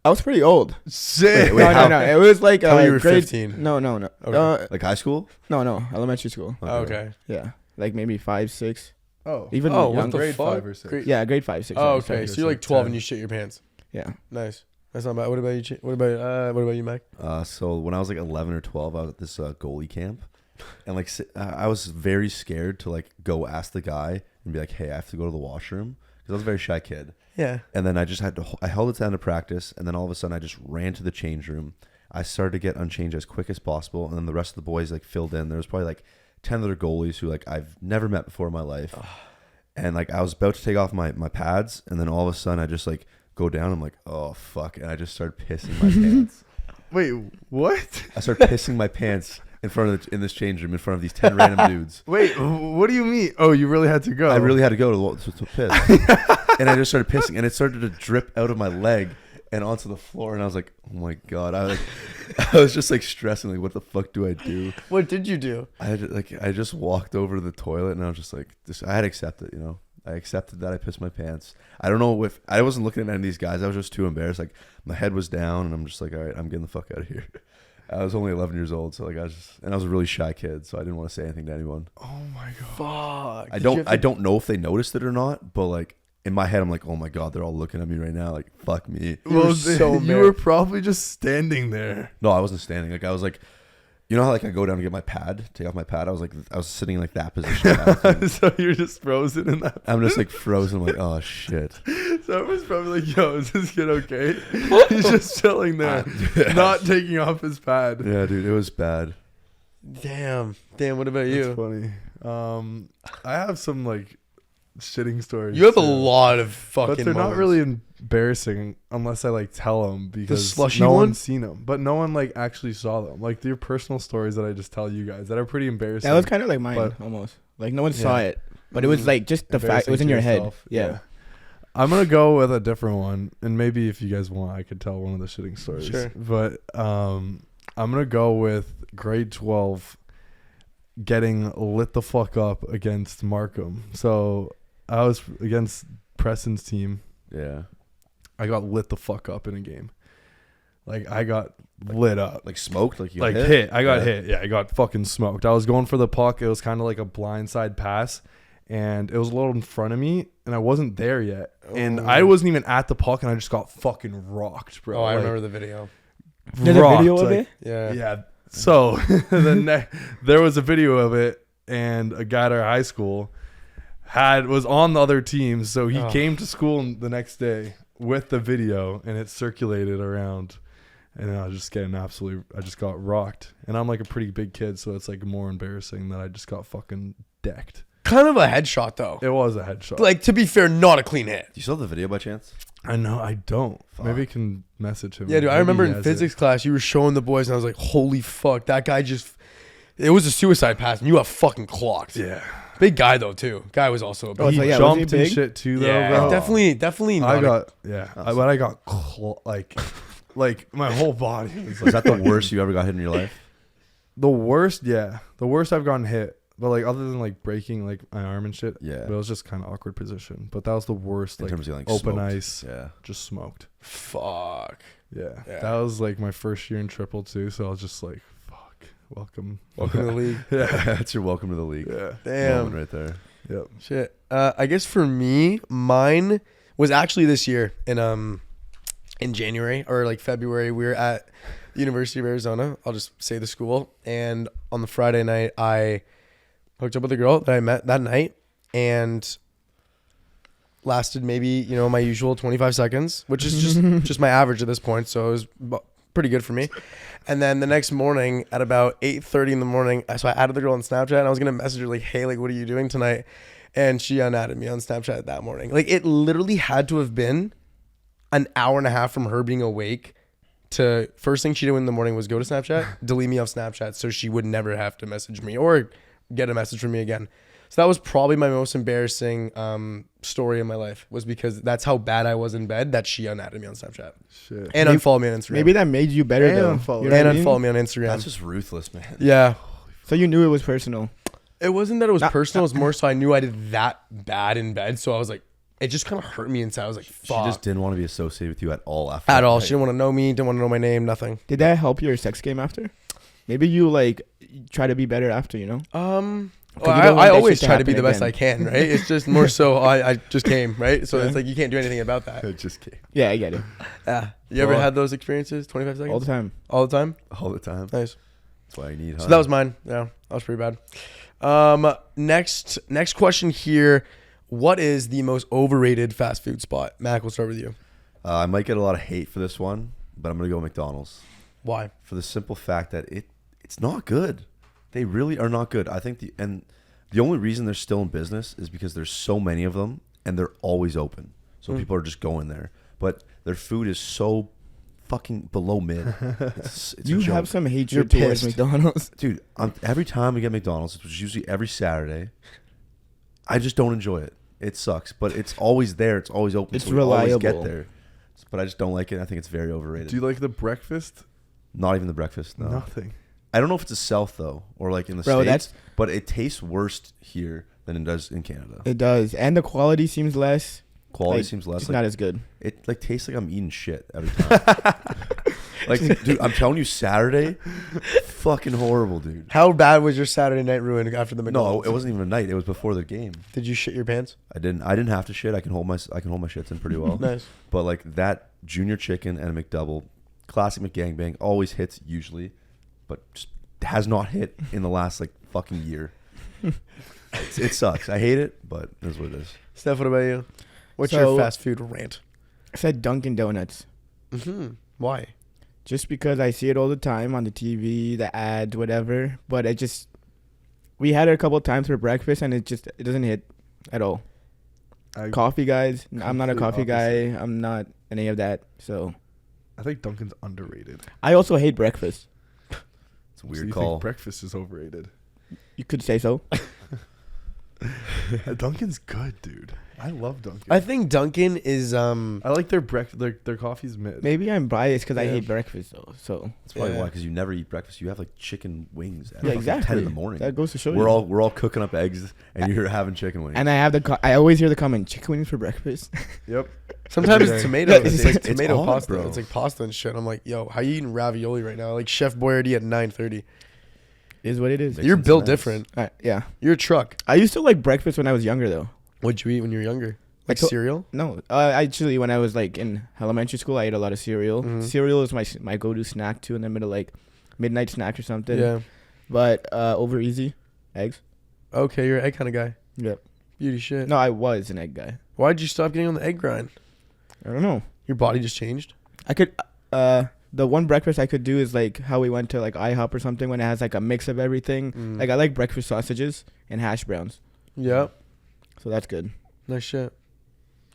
I was pretty old. Shit. Wait, No. It was like Tell me you were grade. 15. No. Okay. Like high school? No. Elementary school. Okay. Yeah, like maybe 5, 6, Oh. even Oh, what younger. the grade fuck? 5 or 6. Great. Yeah, grade 5, 6. Oh, yeah, okay. sorry. So you're like Like 12 10. and you shit your pants. Yeah. Nice. That's not bad. What about you? What about you, Mac? So when I was like 11 or 12, I was at this goalie camp, and like I was very scared to like go ask the guy and be like, "Hey, I have to go to the washroom," because I was a very shy kid. Yeah. And then I just had to. I held it down to practice, and then all of a sudden I just ran to the change room. I started to get unchanged as quick as possible, and then the rest of the boys like filled in. There was probably like 10 other goalies who like I've never met before in my life, and like I was about to take off my pads, and then all of a sudden I just like go down. I'm like, oh fuck, and I just started pissing my pants. Wait, what? I started pissing my pants in this change room in front of these 10 random dudes. Wait, what do you mean? Oh, you really had to go? I really had to go to piss, and I just started pissing, and it started to drip out of my leg and onto the floor, and I was like, oh my god, I was just like stressing, like what the fuck do I do? What did you do? I just walked over to the toilet, and I was just like, I had to accept it, you know. I accepted that I pissed my pants. I don't know if I wasn't looking at any of these guys. I was just too embarrassed. Like my head was down, and I'm just like, all right, I'm getting the fuck out of here. I was only 11 years old, so like I was a really shy kid, so I didn't want to say anything to anyone. Oh my god. Fuck. I don't know if they noticed it or not, but like in my head, I'm like, oh my god, they're all looking at me right now. Like fuck me. You were so you were probably just standing there. No, I wasn't standing. Like I was like, you know how like I go down to get my pad, take off my pad. I was sitting in like that position. So you're just frozen in that. I'm just like frozen. I'm like, oh shit. So everyone's probably like, yo, is this kid okay? He's just chilling there, not taking off his pad. Yeah, dude, it was bad. Damn. What about That's you? funny. I have some like shitting stories. You have a too. lot of fucking But they're not moments. really embarrassing unless I like tell them because slushy no one? one's seen them. But no one like actually saw them. Like your personal stories that I just tell you guys that are pretty embarrassing. That was kind of like mine, But- almost. Like no one Yeah. saw it, but it was like just the fact it was Embarrassing in to your head. yourself. Yeah. I'm gonna go with a different one, and maybe if you guys want, I could tell one of the shitting stories. Sure. But I'm gonna go with grade 12 getting lit the fuck up against Markham. So I was against Preston's team. Yeah. I got lit the fuck up in a game. Like I got lit up. Like smoked, like you Like got hit. I got Yeah. hit. Yeah, I got fucking smoked. I was going for the puck. It was kind of like a blindside pass, and it was a little in front of me, and I wasn't there yet. And I wasn't even at the puck, and I just got fucking rocked, bro. Oh, I Like, remember the video. There's a rocked, video of like- it. Yeah. Yeah. So there was a video of it, and a guy at our high school was on the other team, so he Oh. came to school the next day with the video, and it circulated around. And I was just I just got rocked. And I'm like a pretty big kid, so it's like more embarrassing that I just got fucking decked. Kind of a headshot though. It was a headshot. Like, to be fair, not a clean hit. Do you still have the video by chance? I know, I don't. Fuck. Maybe I can message him. Yeah, dude. I Maybe remember he in has physics class, you were showing the boys, and I was like, holy fuck, that guy just. It was a suicide pass, and you got fucking clocked. it. Yeah. Big guy, though, too. Guy was also a big Oh, He so yeah, was he jumped and big? shit too, though, Yeah, bro. definitely not. I got, Awesome. but I got like my whole body was Was like, that the worst you ever got hit in your life? the worst. Yeah, the worst I've gotten hit. But like other than like breaking like my arm and shit, Yeah. but it was just kind of awkward position. But that was the worst. In Like terms of like open smoked. ice, Yeah. just smoked. Fuck. Yeah. Yeah. That was like my first year in triple too, so I was just like, fuck, welcome. Welcome to the league. Yeah. That's your welcome to the league. Yeah. Damn. Moment right there. Yep. Shit. I guess for me, mine was actually this year in January or like February. We were at the University of Arizona. I'll just say the school. And on the Friday night, I hooked up with a girl that I met that night, and lasted maybe, my usual 25 seconds, which is just my average at this point. So it was pretty good for me. And then the next morning at about 8:30 in the morning, so I added the girl on Snapchat and I was going to message her like, hey, like, what are you doing tonight? And she unadded me on Snapchat that morning. Like, it literally had to have been an hour and a half from her being awake to first thing she did in the morning was go to Snapchat, delete me off Snapchat so she would never have to message me or get a message from me again. So that was probably my most embarrassing story in my life, was because that's how bad I was in bed that she unadded me on Snapchat. Shit. And unfollowed me on Instagram. Maybe that made you better, though. Unfollowed me on Instagram. That's just ruthless, man. Yeah. So you knew it was personal. It wasn't that it was personal. It was more so I knew I did that bad in bed. So I was like, it just kind of hurt me inside. I was like, fuck. She just didn't want to be associated with you at all after. At all. Night. She didn't want to know me. Didn't want to know my name. Nothing. Did that help your sex game after? Maybe you like try to be better after, I always try to be the best I can, right? It's just more so I just came, right? So Yeah. it's like you can't do anything about that. It just came Yeah, I get it. Yeah. You ever had those experiences? 25 seconds? All the time. All the time? all the time. Nice. That's why I need. So that was mine. Yeah, that was pretty bad. Next question here. What is the most overrated fast food spot? Mac, we'll start with you. I might get a lot of hate for this one, but I'm gonna go McDonald's Why? for the simple fact that it's not good. They really are not good. I think the only reason they're still in business is because there's so many of them and they're always open. So people are just going there. But their food is so fucking below mid. It's You a joke. have some You're hatred towards pissed. McDonald's. Dude, every time we get McDonald's, which is usually every Saturday, I just don't enjoy it. It sucks, but it's always there. It's always open. It's so we always get reliable. there. But I just don't like it. I think it's very overrated. Do you like the breakfast? Not even the breakfast. No. Nothing. I don't know if it's a South though, or like in the Bro, States, but it tastes worse here than it does in Canada. It does. And the quality seems less. Quality like, seems less. It's Like, not as good. it like tastes like I'm eating shit every time. Like, dude, I'm telling you, Saturday, fucking horrible, dude. How bad was your Saturday night ruined after the No, McDonald's? it wasn't even a night. It was before the game. Did you shit your pants? I didn't have to shit. I can hold my shits in pretty well. Nice. But like that junior chicken and a McDouble, classic McGangbang, always hits usually, but just has not hit in the last like fucking year. It sucks. I hate it, but it is what it is. Steph, what about you? What's So- your fast food rant? I said Dunkin' Donuts. Why? Just because I see it all the time on the TV, the ads, whatever. But it just, we had it a couple of times for breakfast and it doesn't hit at all. Coffee guys, I'm not a coffee Complete guy. I'm not any of that. So I think Dunkin's underrated. I also hate breakfast. It's a So weird you call. think breakfast is overrated? You could say so. Dunkin's good, dude. I love Dunkin'. I think Dunkin' is I like their their coffee's mid. Maybe I'm biased because I Yeah. hate breakfast though. So That's probably Yeah. why, because you never eat breakfast. You have like chicken wings at yeah, fucking exactly. 10 in the morning. That goes to show you. We're all cooking up eggs, and you're having chicken wings. And I have I always hear the comment, chicken wings for breakfast. Yep. sometimes Every it's day. tomato. Yeah, It's, it's like tomato odd, pasta. bro. It's like pasta and shit. I'm like, yo, how you eating ravioli right now? Like Chef Boyardee at 9:30. Is what it is. Makes You're sense. built different. Yeah. You're a truck. I used to like breakfast when I was younger though. What'd you eat when you were younger? Like I to- cereal? No, actually, when I was like in elementary school, I ate a lot of cereal. Mhm. Cereal is my go-to snack too, in the middle like midnight snack or something. Yeah. But over easy, eggs. Okay, you're an egg kind of guy. Yep. Beauty shit. No, I was an egg guy. Why'd you stop getting on the egg grind? I don't know. Your body just changed? I could. The one breakfast I could do is like how we went to like IHOP or something when it has like a mix of everything. Mm. Like I like breakfast sausages and hash browns, Yep. so that's good. Nice shit.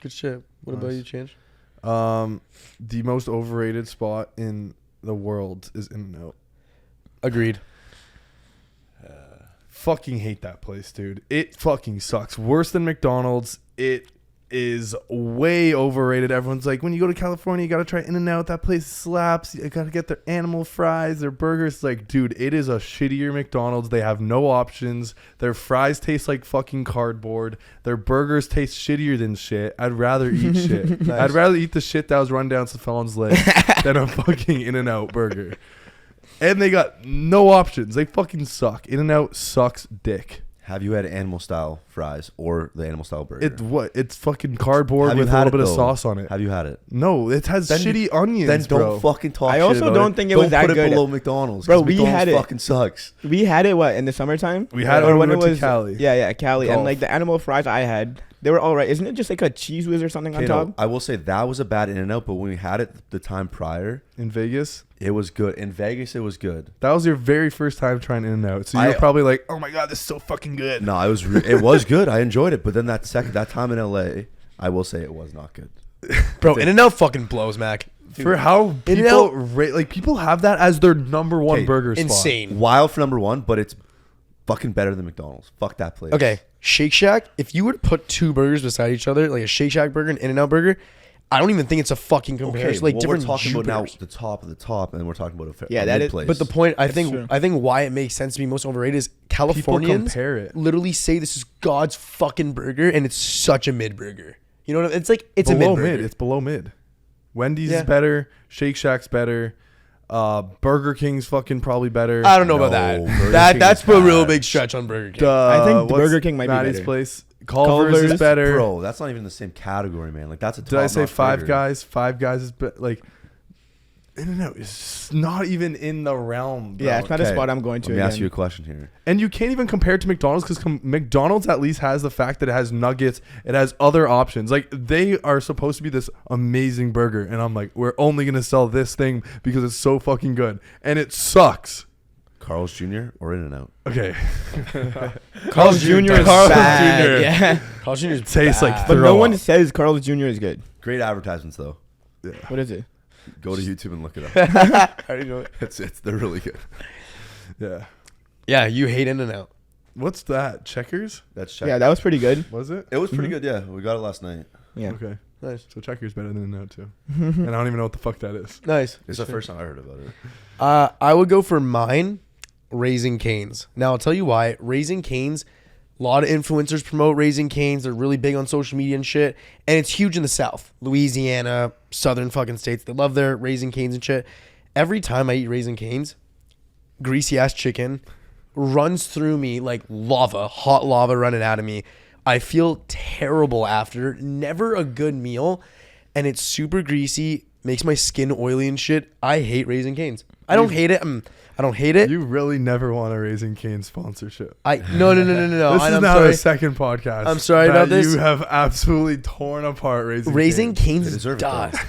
Good shit. What about Nice. you, Change? The most overrated spot in the world is In-N-Out. Agreed. Fucking hate that place, dude. It fucking sucks. Worse than McDonald's. It is way overrated. Everyone's like, when you go to California, you gotta try In-N-Out. That place slaps. You gotta get their animal fries, their burgers. Like, dude, it is a shittier McDonald's. They have no options. Their fries taste like fucking cardboard. Their burgers taste shittier than shit. I'd rather eat shit. Nice. I'd rather eat the shit that was run down Stefan's leg than a fucking In-N-Out burger. And they got no options. They fucking suck. In-N-Out sucks dick. Have you had animal style fries or the animal style burger. It's fucking cardboard Have you with a had little it, bit of though? sauce on it. Have you had it? No, it has Then shitty onions, Then don't bro. fucking talk I shit also about don't it. think it was that Don't put good. it below McDonald's. Bro, 'cause we McDonald's had it. fucking sucks. We had it in the summertime. We had it Or when we it went to was Cali. Yeah, Cali, Golf. and like the animal fries I had, they were all right. Isn't it just like a cheese whiz or something on Okay, top? no, I will say that was a bad In-N-Out, but when we had it the time prior, In Vegas, it was good. In Vegas, it was good. that was your very first time trying In-N-Out, so you were probably like, "Oh my god, this is so fucking good." No, it was good. I enjoyed it, but then that time in LA, I will say it was not good. Bro, In-N-Out fucking blows, Mac. For how In-N-Out- people have that as their number one Okay, burger spot. Insane. Wild for number one, but it's fucking better than McDonald's. Fuck that place. Okay, Shake Shack. If you were to put two burgers beside each other, like a Shake Shack burger and In-N-Out burger, I don't even think it's a fucking comparison. Okay, Like well, different we're talking about now Jupiters. the top of the top, and we're talking about Yeah, a that mid is- place. But the point, I true. think why it makes sense to be most overrated is Californians compare it. literally say this is God's fucking burger, and it's such a mid burger. You know what I mean? It's like it's below a mid mid. burger. It's below mid. Wendy's Yeah. is better. Shake Shack's better. Burger King's fucking probably better. I don't know about No, that. Burger That's King a is real bad. big stretch on Burger King. I think what's Burger King might be Maddie's better. place. Culver's is Culver's, better. bro, that's not even in the same category, man. Like that's a. Did I say top-notch Five burger. Guys? Five Guys is like. In-N-Out is not even in the realm. Bro. Yeah, it's not a Okay, spot I'm going to. Let me ask again. you a question here. And you can't even compare it to McDonald's because McDonald's at least has the fact that it has nuggets, it has other options. Like they are supposed to be this amazing burger, and I'm like, we're only gonna sell this thing because it's so fucking good, and it sucks. Carl's Jr. or In-N-Out? Okay, Carl's Jr. is Carl's bad. Jr. Yeah, Carl's Jr. tastes like but throw no one up. says Carl's Jr. is good. Great advertisements though. What is it? Go to YouTube and look it up. I already know it. They're really good. Yeah. Yeah, you hate In-N-Out. What's that? Checkers? That's Yeah, that was pretty good. Was it? it was pretty good. Yeah, we got it last night. Yeah. Okay. Nice. So Checkers better than In-N-Out too. And I don't even know what the fuck that is. Nice. It's the first time I heard about it. I would go for mine, Raising Cane's. Now I'll tell you why. Raising Cane's, a lot of influencers promote Raising Cane's. They're really big on social media and shit, and it's huge in the South, Louisiana, southern fucking states. They love their Raising Cane's and shit. Every time I eat Raising Cane's, greasy ass chicken runs through me like lava, hot lava running out of me. I feel terrible after. Never a good meal, and it's super greasy. Makes my skin oily and shit. I hate Raising Cane's. I don't hate it. I don't hate it. You really never want a Raising Cane sponsorship. No. This I'm is now sorry. the second podcast. I'm sorry that about this. You have absolutely torn apart Raising Cane. Cane's They is deserve it, though. dust.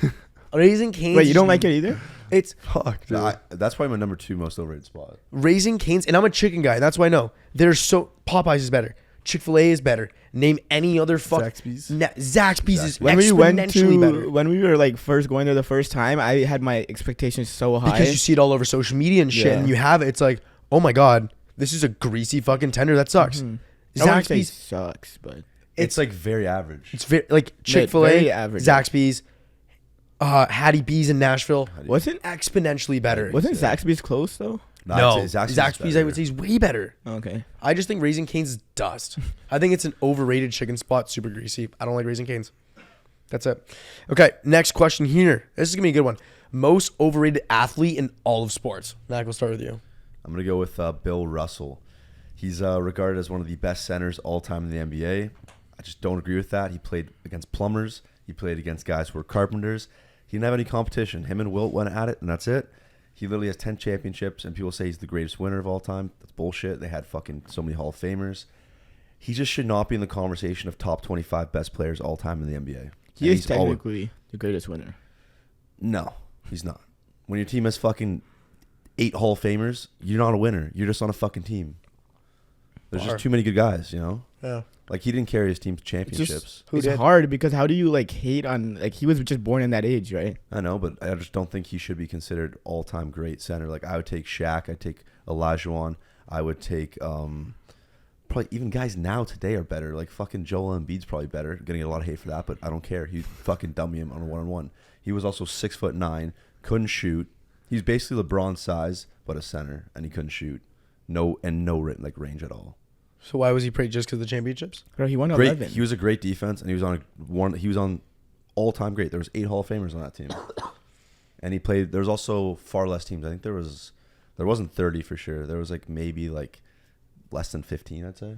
Raising Cane's. Wait, you don't is- like it either? It's Fuck, dude. That's probably my number 2 most overrated spot. Raising Cane's, and I'm a chicken guy. That's why I know. Popeyes is better. Chick-fil-A is better. Name any other Zaxby's? Zaxby's is When we exponentially better. when we were like first going there the first time, I had my expectations so high. Because you see it all over social media and shit, Yeah. and you have it. It's like, oh my god, this is a greasy fucking tender. That sucks. I wouldn't say Zaxby's, sucks, but It's like very average. it's very like Chick-fil-A, very average. Zaxby's, Hattie B's in Nashville, wasn't exponentially better. wasn't Zaxby's close though? Nah, No, I'd say Zaxby's I would say is way better. Okay. I just think Raising Cane's is dust. I think it's an overrated chicken spot, super greasy. I don't like Raising Cane's. That's it. Okay, next question here. This is gonna be a good one. Most overrated athlete in all of sports. Mac, we'll start with you. I'm going to go with Bill Russell. He's regarded as one of the best centers all time in the NBA. I just don't agree with that. He played against plumbers. He played against guys who were carpenters. He didn't have any competition. Him and Wilt went at it, and that's it. He literally has 10 championships, and people say he's the greatest winner of all time. That's bullshit. They had fucking so many Hall of Famers. He just should not be in the conversation of top 25 best players all time in the NBA. He And is he's always- technically the greatest winner. No, he's not. When your team has fucking 8 Hall of Famers, you're not a winner. You're just on a fucking team. There's Bar. just too many good guys, you know? Yeah. Like, he didn't carry his team to It's championships. just Who it's did? hard because how do you like hate on like he was just born in that age, right? I know, but I just don't think he should be considered all-time great center. Like, I would take Shaq. I'd take Olajuwon. I would take probably even guys now today are better. Like, fucking Joel Embiid's probably better. Getting a lot of hate for that, but I don't care. He fucking dummy him on a one-on-one. He was also 6'9", couldn't shoot. He's basically LeBron's size, but a center, and he couldn't shoot. No range at all. So why was he praised just because of the championships? Bro, he won Great. 11. He was a great defense, and he was on all-time great. There was 8 Hall of Famers on that team, and he played. There was also far less teams. I think there wasn't 30 for sure. There was like maybe like less than 15, I'd say.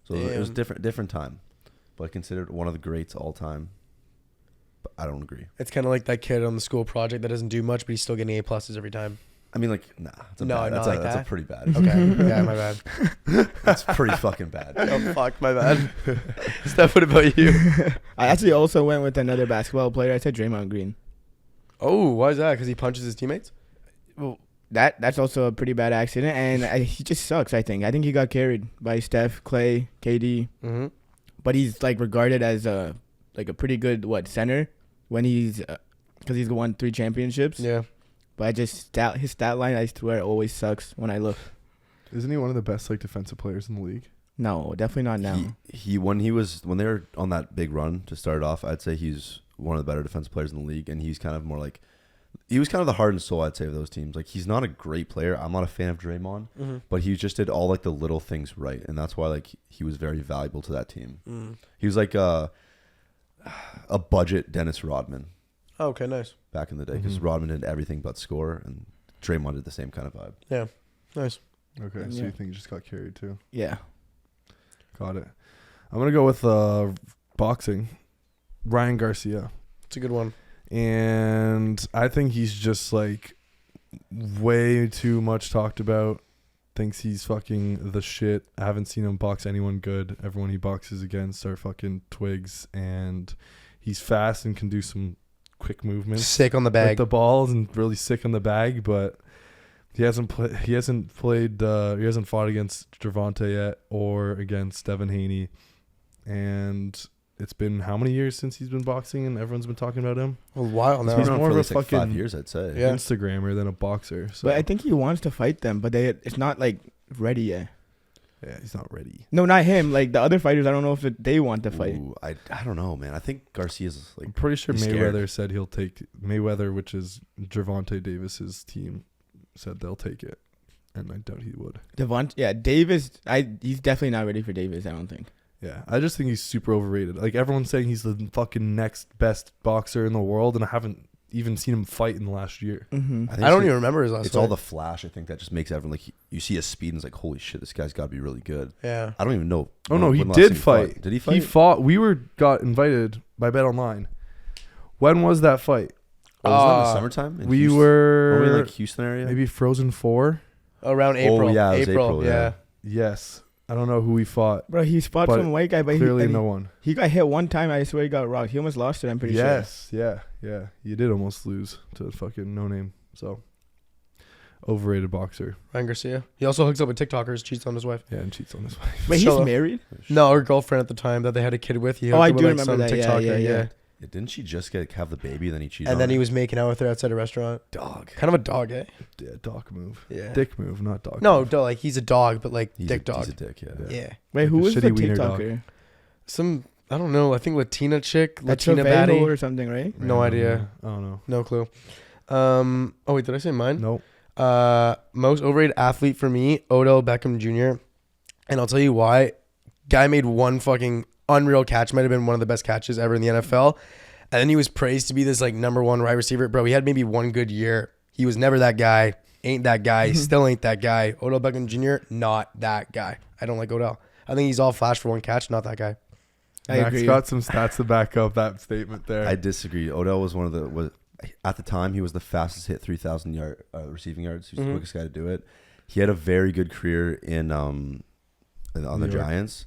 So it was different time, but considered one of the greats all time. But I don't agree. It's kind of like that kid on the school project that doesn't do much, but he's still getting A+s every time. I mean, like, nah. That's a pretty bad. Okay. Yeah, my bad. That's pretty fucking bad. Oh, fuck, my bad. Steph, what about you? I actually also went with another basketball player. I said Draymond Green. Oh, why is that? Because he punches his teammates? Well, that's also a pretty bad accident, and he just sucks. I think he got carried by Steph, Clay, KD, but he's like regarded as a pretty good center when he's because he's won 3 championships. Yeah, but his stat line, I swear, always sucks when I look. Isn't he one of the best defensive players in the league? No, definitely not now. When they were on that big run to start off, I'd say he's one of the better defensive players in the league, and he's kind of more like. He was kind of the heart and soul, I'd say, of those teams. Like, he's not a great player. I'm not a fan of Draymond, but he just did all, like, the little things right. And that's why, like, he was very valuable to that team. He was like a budget Dennis Rodman. Oh, okay, nice. Back in the day, because Rodman did everything but score, and Draymond did the same kind of vibe. Yeah, nice. Okay, so you think he just got carried, too? Yeah. Got it. I'm going to go with boxing. Ryan Garcia. It's a good one. And I think he's just like way too much talked about. Thinks he's fucking the shit. I haven't seen him box anyone good. Everyone he boxes against are fucking twigs. And he's fast and can do some quick movements. Sick on the bag. With the balls and really sick on the bag. But he hasn't fought against Gervonta yet or against Devin Haney. And it's been how many years since he's been boxing and everyone's been talking about him? A while now. He's Been more of a like fucking 5 years, I'd say. Yeah. Instagrammer than a boxer. So. But I think he wants to fight them, but it's not like ready yet. Yeah, he's not ready. No, not him. Like the other fighters, I don't know if they want to fight. Ooh, I don't know, man. I think Garcia's like. I'm pretty sure he's Mayweather scared. said he'll take Mayweather, which is Gervonta Davis's team, said they'll take it, and I doubt he would. Davis. He's definitely not ready for Davis. I don't think. Yeah, I just think he's super overrated. Like everyone's saying, he's the fucking next best boxer in the world, and I haven't even seen him fight in the last year. think I don't even remember his last It's fight. all the flash. I think that just makes everyone like you see his speed and it's like, holy shit, this guy's got to be really good. Yeah. I don't even know. Oh no, he when the last did time fight. Did he fight? He fought. We got invited by Bet Online. When was that fight? Oh, was that in the summertime? In We Houston? were we in like Houston area? maybe Frozen 4. Around April. Oh, yeah, it was April, yeah. yeah. Yes, I don't know who we fought. Bro, he fought But some white guy, but Clearly, he no one. He got hit one time. I swear he got rocked. He almost lost it. I'm pretty sure. Yes, yeah. You did almost lose to fucking no name. So overrated boxer. Ryan Garcia. He also hooks up with TikTokers, cheats on his wife. Yeah, and cheats on his wife. Wait, he's So- married? No, her girlfriend at the time that they had a kid with. He Oh, hooked I up with, do like, remember some that. TikToker, Yeah. Yeah, didn't she just have the baby? Then he cheated. And on then he her? was making out with her outside a restaurant. dog. Kind of a dog, eh? Yeah, dog move. Yeah. Dick move, not dog. No, move. like he's a dog, but like He's dick a, dog. He's a dick. Yeah. Yeah. Wait, Like who a was the shitty wiener dog. TikToker? Some, I don't know. I think Latina chick. That's Latina Trevejo baddie. or something, right? No idea. I don't know. No clue. Oh wait, did I say mine? Nope. Most overrated athlete for me, Odell Beckham Jr. And I'll tell you why. Guy made one fucking unreal catch. Might have been one of the best catches ever in the NFL. And then he was praised to be this like number one wide receiver. Bro, he had maybe one good year. He was never that guy. Ain't that guy. Still ain't that guy. Odell Beckham Jr., not that guy. I don't like Odell. I think he's all flash for one catch. Not that guy. I Max agree. got some stats to back up that statement there. I disagree. Odell was at the time he was the fastest hit 3,000 yard receiving yards. He was the quickest guy to do it. He had a very good career on the York. Giants,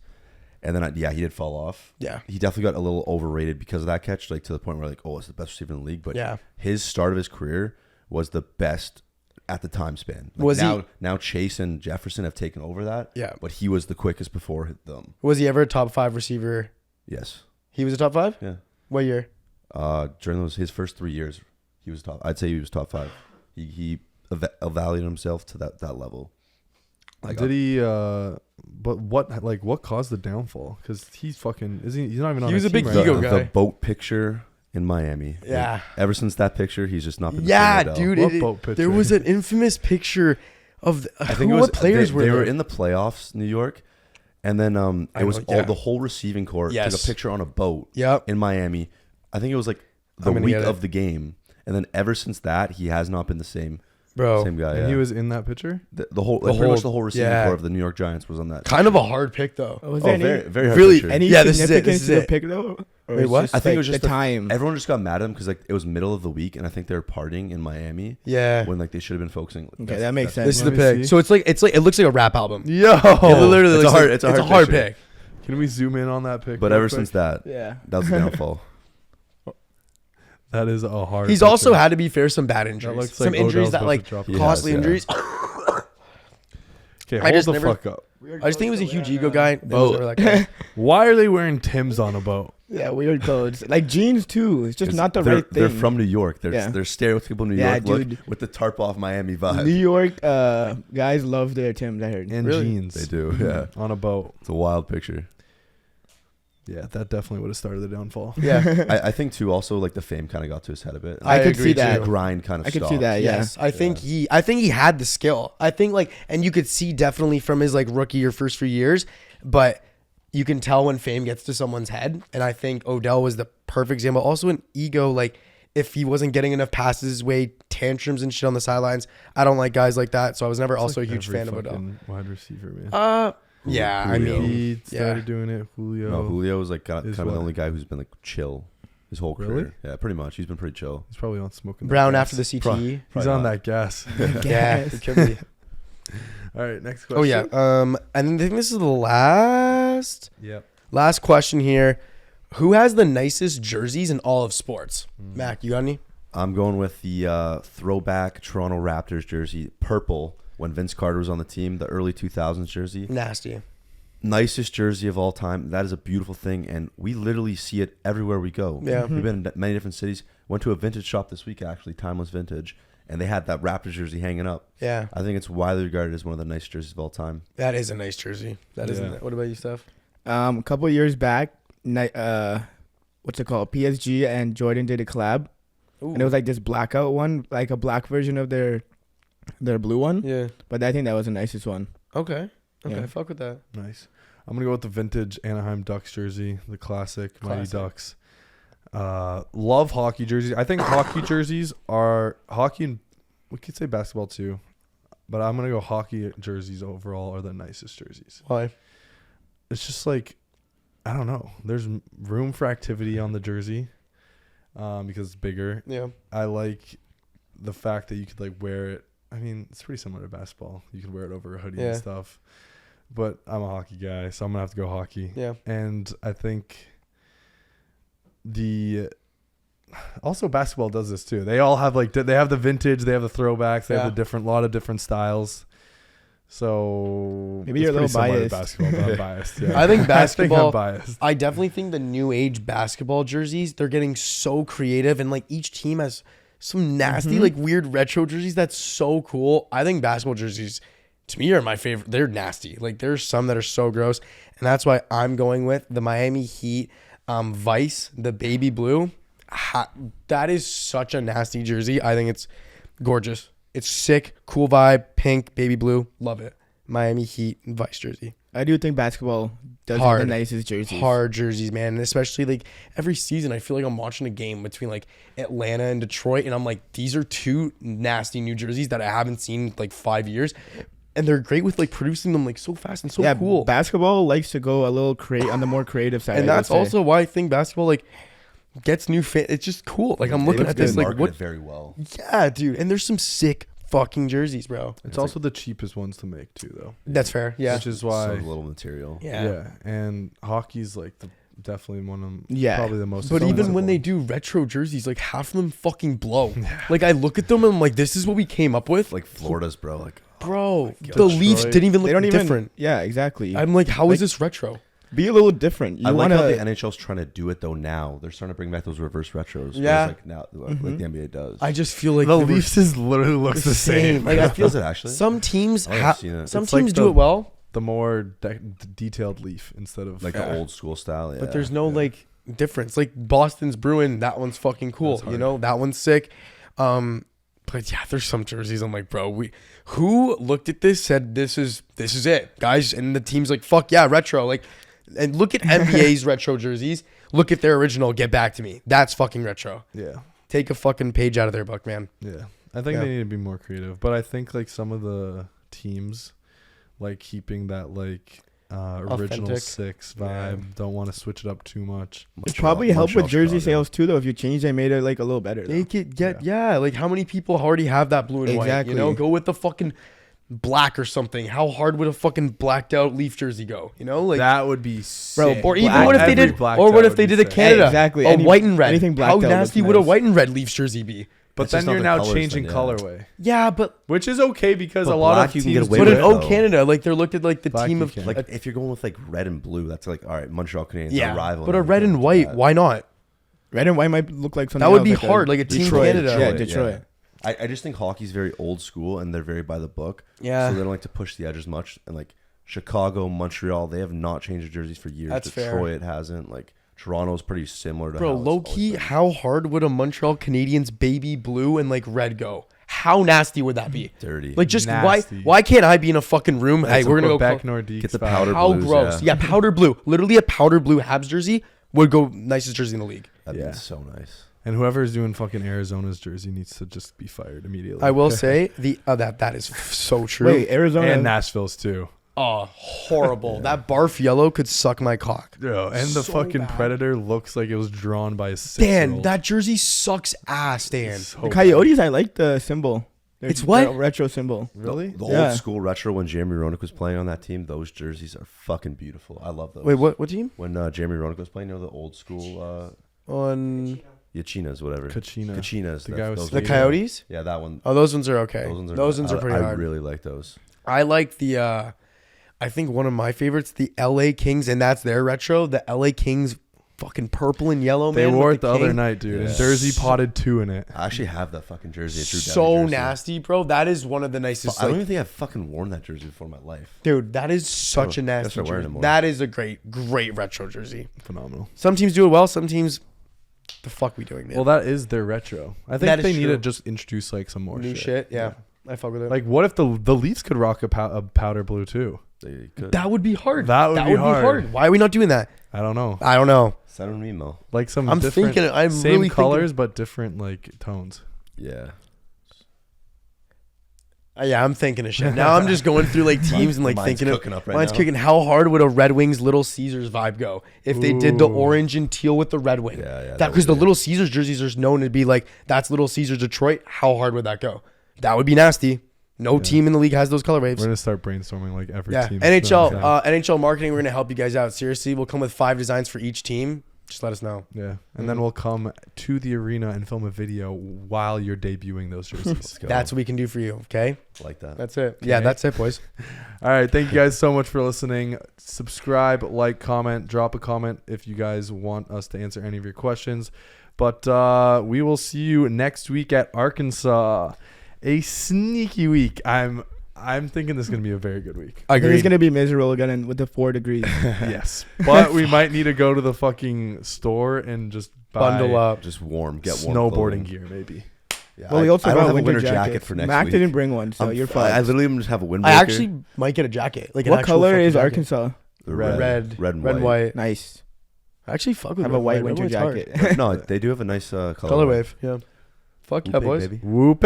and then he did fall off. Yeah. He definitely got a little overrated because of that catch, like to the point where like, oh, it's the best receiver in the league. But Yeah. his start of his career was the best at the time span. Like Was he- now Chase and Jefferson have taken over that. Yeah. But he was the quickest before them. Was he ever a top 5 receiver? Yes. He was a top 5? Yeah. What year? During his first 3 years, he was top. I'd say he was top 5. He evaluated himself to that level. Like, Did he? But what caused the downfall? Because he's fucking. He's not even on. He was a big team right ego now. guy. the boat picture in Miami. Yeah. Like, ever since that picture, he's just not been. Yeah, the same Odell. dude. What boat picture? There was an infamous picture of I think what players were they there? were in the playoffs, New York, and then I it was know, yeah. the whole receiving corps Yes. took a picture on a boat Yep. in Miami. I think it was like the I'm gonna week get it. of the game, and then ever since that, he has not been the same Bro. Same guy. And Yeah. he was in that picture. the whole pretty much the whole receiving core of the New York Giants was on that. Kind of a hard pick though. Was there very any, very hard really- picture. any Yeah, this is it, significance this is to the it. pick though? Or Wait, it's what? just, I think it was like, just the time. Everyone just got mad at him because like it was middle of the week, and I think they were partying in Miami Yeah. when like they should have been focusing. Okay, that makes sense. This is the Let me pick. see. So it's like it looks like a rap album. Yo, It literally it's looks a hard- like, it's a it's hard a hard picture. pick. can we zoom in on that pic? But real ever quick? since that, Yeah. that was the downfall. That is a hard. He's picture. also had, to be fair, some bad That injuries. looks Some like injuries Odell's that about like to drop He costly has, yeah. injuries. Okay, I hold just the never- fuck up. I just think he was a huge ego guy. Boat. That guy. Why are they wearing Timbs on a boat? Yeah, weird clothes. Like jeans too. It's just not the they're, right thing. They're from New York. They're Yeah. they're stereotypical New Yeah, York look dude. with the tarp off Miami vibe. New York guys love their Timbs, I heard. And Really? jeans. They do. Yeah, On a boat. it's a wild picture. Yeah, that definitely would have started the downfall. Yeah, I think too. Also, like the fame kind of got to his head a bit. I could agree see that. The grind kind of. I could see that, yeah. yes, I think he had the skill. I think like, and you could see definitely from his like rookie or first few years, but you can tell when fame gets to someone's head. And I think Odell was the perfect example. Also an ego, like if he wasn't getting enough passes his way, tantrums and shit on the sidelines. I don't like guys like that, so I was never also Like a huge every fan of Odell. fucking wide receiver, man. Yeah, I Julio. mean, He yeah. started doing it. Julio. No, Julio was like kind Is of the what? only guy who's been like chill his whole Really? career. Yeah, pretty much. He's been pretty chill. He's probably on smoking. that Brown gas. after the CTE. He's Probably on not. that gas. Yeah, it could be. All right, next question. Oh yeah. And I think this is the last Yep. question here. Who has the nicest jerseys in all of sports? Mac, you got any? I'm going with the throwback Toronto Raptors jersey, purple, when Vince Carter was on the team, the early 2000s jersey. Nasty. Nicest jersey of all time. That is a beautiful thing, and we literally see it everywhere we go. Yeah. We've been in many different cities. Went to a vintage shop this week, actually, Timeless Vintage, and they had that Raptors jersey hanging up. Yeah, I think it's widely regarded as one of the nicest jerseys of all time. that is a nice jersey. That is. Yeah. What about you, Steph? A couple of years back, what's it called? PSG and Jordan did a collab, and it was like this blackout one, like a black version of their blue one. Yeah. But I think that was the nicest one. Okay. Yeah. Fuck with that. Nice. I'm gonna go with the vintage Anaheim Ducks jersey, the classic Mighty Classic. Ducks. Love hockey jerseys. I think hockey jerseys are hockey, and we could say basketball too, but I'm gonna go hockey jerseys overall are the nicest jerseys. Why? It's just like, I don't know. There's room for activity on the jersey, because it's bigger. Yeah. I like the fact that you could like wear it. I mean, it's pretty similar to basketball. You could wear it over a hoodie Yeah. and stuff. But I'm a hockey guy, so I'm gonna have to go hockey. Yeah. And I think also basketball does this too. They all have like they have the vintage, they have the throwbacks, they have the lot of different styles. So Maybe you're a it's little pretty similar to biased. basketball, but I'm biased. Yeah. I think basketball. I'm biased. I definitely think the new age basketball jerseys, they're getting so creative, and like each team has some nasty, like weird retro jerseys that's so cool. I think basketball jerseys, to me, are my favorite. They're nasty. Like there's some that are so gross, and that's why I'm going with the Miami Heat Vice, the baby blue. That is such a nasty jersey. I think it's gorgeous. It's sick, cool vibe, pink, baby blue. Love it. Miami Heat Vice jersey. I do think basketball does have Hard. the nicest jerseys. Hard jerseys, man. And especially like every season, I feel like I'm watching a game between like Atlanta and Detroit, and I'm like, these are two nasty new jerseys that I haven't seen in like 5 years. And they're great with like producing them like so fast and so cool. Basketball likes to go a little on the more creative side. And I would that's say. also why I think basketball like gets new fans. It's just cool. Like I'm looking Looks at this good. like Marketed what? very well. Yeah, dude. And there's some sick fucking jerseys, bro. It's also the cheapest ones to make too, though. That's fair. Yeah. Which is So why. little material. Yeah. And hockey's like definitely one of them. Yeah. Probably the most. But even expensive when they one. do retro jerseys, like half of them fucking blow. Like I look at them and I'm like, this is what we came up with. Like Florida's, bro. Like, Bro, the Detroit. Leafs didn't even they look don't even. different. Yeah, exactly. I'm like, how is Like- this retro? Be a little different. You I like want how the to. NHL's trying to do it though. Now they're starting to bring back those reverse retros. whereas, Yeah. like now, like the NBA does. I just feel like the they were Leafs is literally looks the same. Like I feel Does it actually? some teams Oh, I've have seen it. some It's like teams do the- it well, The more detailed leaf instead of Like the old school style. Yeah. but there's no like difference. Like Boston's Bruin, that one's fucking cool. That's You hard. know, that one's sick. But yeah, there's some jerseys I'm like, bro, who looked at this, said this is it, guys, and the team's like, fuck yeah, retro. Like, and look at NBA's retro jerseys. Look at their original. Get back to me. That's fucking retro. Yeah. Take a fucking page out of their book, man. Yeah. I think Yeah. they need to be more creative. But I think like some of the teams, like keeping that like original Authentic. 6 vibe, don't want to switch it up too much. It probably help with Montreal, jersey Chicago. sales too, though. If you change, they made it like a little better. Though. They could get like how many people already have that blue and white? Exactly. You know, go with the fucking black or something. How hard would a fucking blacked out Leaf jersey go? You know, like That would be sick. or even black- what if they Every did, blacked or out what if would they be did a sick. Canada, Exactly. a white and red? anything blacked How out looks nasty would a nice. white and red Leafs jersey be? But It's then just not you're the now colors changing then, yeah. colorway, Yeah, but which is okay because But a lot black of you can teams get away but do in with it. it, O though. Canada, like they're looked at like the Black team you of can. Like if you're going with like red and blue, that's like all right. Montreal Canadiens, yeah, a rival. but a now, red you and can't do white, that. why not? Red and white might look like something. That would else, be like hard, like a Team Detroit, Canada. Yeah, Detroit. I just think hockey's very old school and they're very by the book. Yeah. So they don't like to push the edges much. And like Chicago, Montreal, they have not changed their jerseys for years. That's fair. Detroit hasn't. Like Toronto's pretty similar to Bro, how it's low always key, been. how hard would a Montreal Canadiens baby blue and like red go? How nasty would that be? Dirty. Like, just Nasty. why can't I be in a fucking room? Hey, we're gonna go back call- Nordiques. Get the vibe. powder How blues, gross? Yeah. Powder blue. Literally a powder blue Habs jersey would go nicest jersey in the league. That'd Yeah. be so nice. And whoever is doing fucking Arizona's jersey needs to just be fired immediately. I will say that is so true. Wait, Arizona. and Nashville's too. Oh, horrible. That barf yellow could suck my cock. Yo, and the So fucking bad. Predator looks like it was drawn by a 6-year-old. Dan, that jersey sucks ass, Dan. So the Coyotes, I like the symbol. It's what? The retro symbol. really? The Yeah. old school retro when Jeremy Roenick was playing on that team, those jerseys are fucking beautiful. I love those. Wait, what team? When Jeremy Roenick was playing, you know, the old school On Yachinas, whatever. Kachina. Kachinas. The guy was those the ones. Coyotes? Yeah, that one. Oh, those ones are okay. Those ones are pretty I hard. really like those. I like the I think one of my favorites, the LA Kings, and that's their retro. The LA Kings fucking purple and yellow, They man. wore with it the other king. night, dude. Yeah. And Jersey potted 2 in it. I actually have that fucking jersey. A Drew Doughty So jersey. nasty, bro. That is one of the nicest. I don't like- even think I've fucking worn that jersey before in my life. dude, that is such Oh, a gotta nasty start wearing jersey. it more. That is a great retro jersey. Phenomenal. Some teams do it well. Some teams, the fuck we doing, man? Well, that is their retro. I think That is they need true. to just introduce like some more New shit. Yeah. I fuck with it. Like, what if the Leafs could rock a powder blue too? They could. that would be hard. That would be hard. Why are we not doing that? I don't know. I don't know. Send them an email. Like some I'm different, thinking. I'm same really colors but different like tones. Yeah. Yeah, I'm thinking of shit. Now I'm just going through like teams and like Mine's thinking of cooking up right mine's now. kicking. How hard would a Red Wings Little Caesars vibe go if they did the Ooh. orange and teal with the Red Wing? Yeah, yeah. That that because would the be- Little Caesars jerseys are known to be like that's Little Caesars Detroit. How hard would that go? That would be nasty. No team in the league has those color waves. We're gonna start brainstorming like every Yeah, team. NHL marketing. We're gonna help you guys out. Seriously, we'll come with 5 designs for each team. Just let us know. Yeah, and then we'll come to the arena and film a video while you're debuting those jerseys. Go. That's what we can do for you. Okay, like that. that's it. Yeah, that's it, boys. All right, thank you guys so much for listening. Subscribe, like, comment, drop a comment if you guys want us to answer any of your questions. But we will see you next week at Arkansas. A sneaky week. I'm thinking this is gonna be a very good week. I think it's gonna be miserable again and with the 4 degrees. Yes, but we might need to go to the fucking store and just buy Bundle up. Just warm. Get warm. snowboarding clothing. gear, maybe. Yeah, Well, we also I don't brought have a winter winter jacket jackets. for next Mac week. didn't bring one, so you're fine. I literally just have a windbreaker. I actually might get a jacket. Like an What actual color fucking is jacket. Arkansas? The Red, red and red, white. Nice. I actually fuck with Have red, a white Red winter white's hard. jacket. No, they do have a nice color. Color wave. Yeah. Fuck yeah, Big boys. baby. Whoop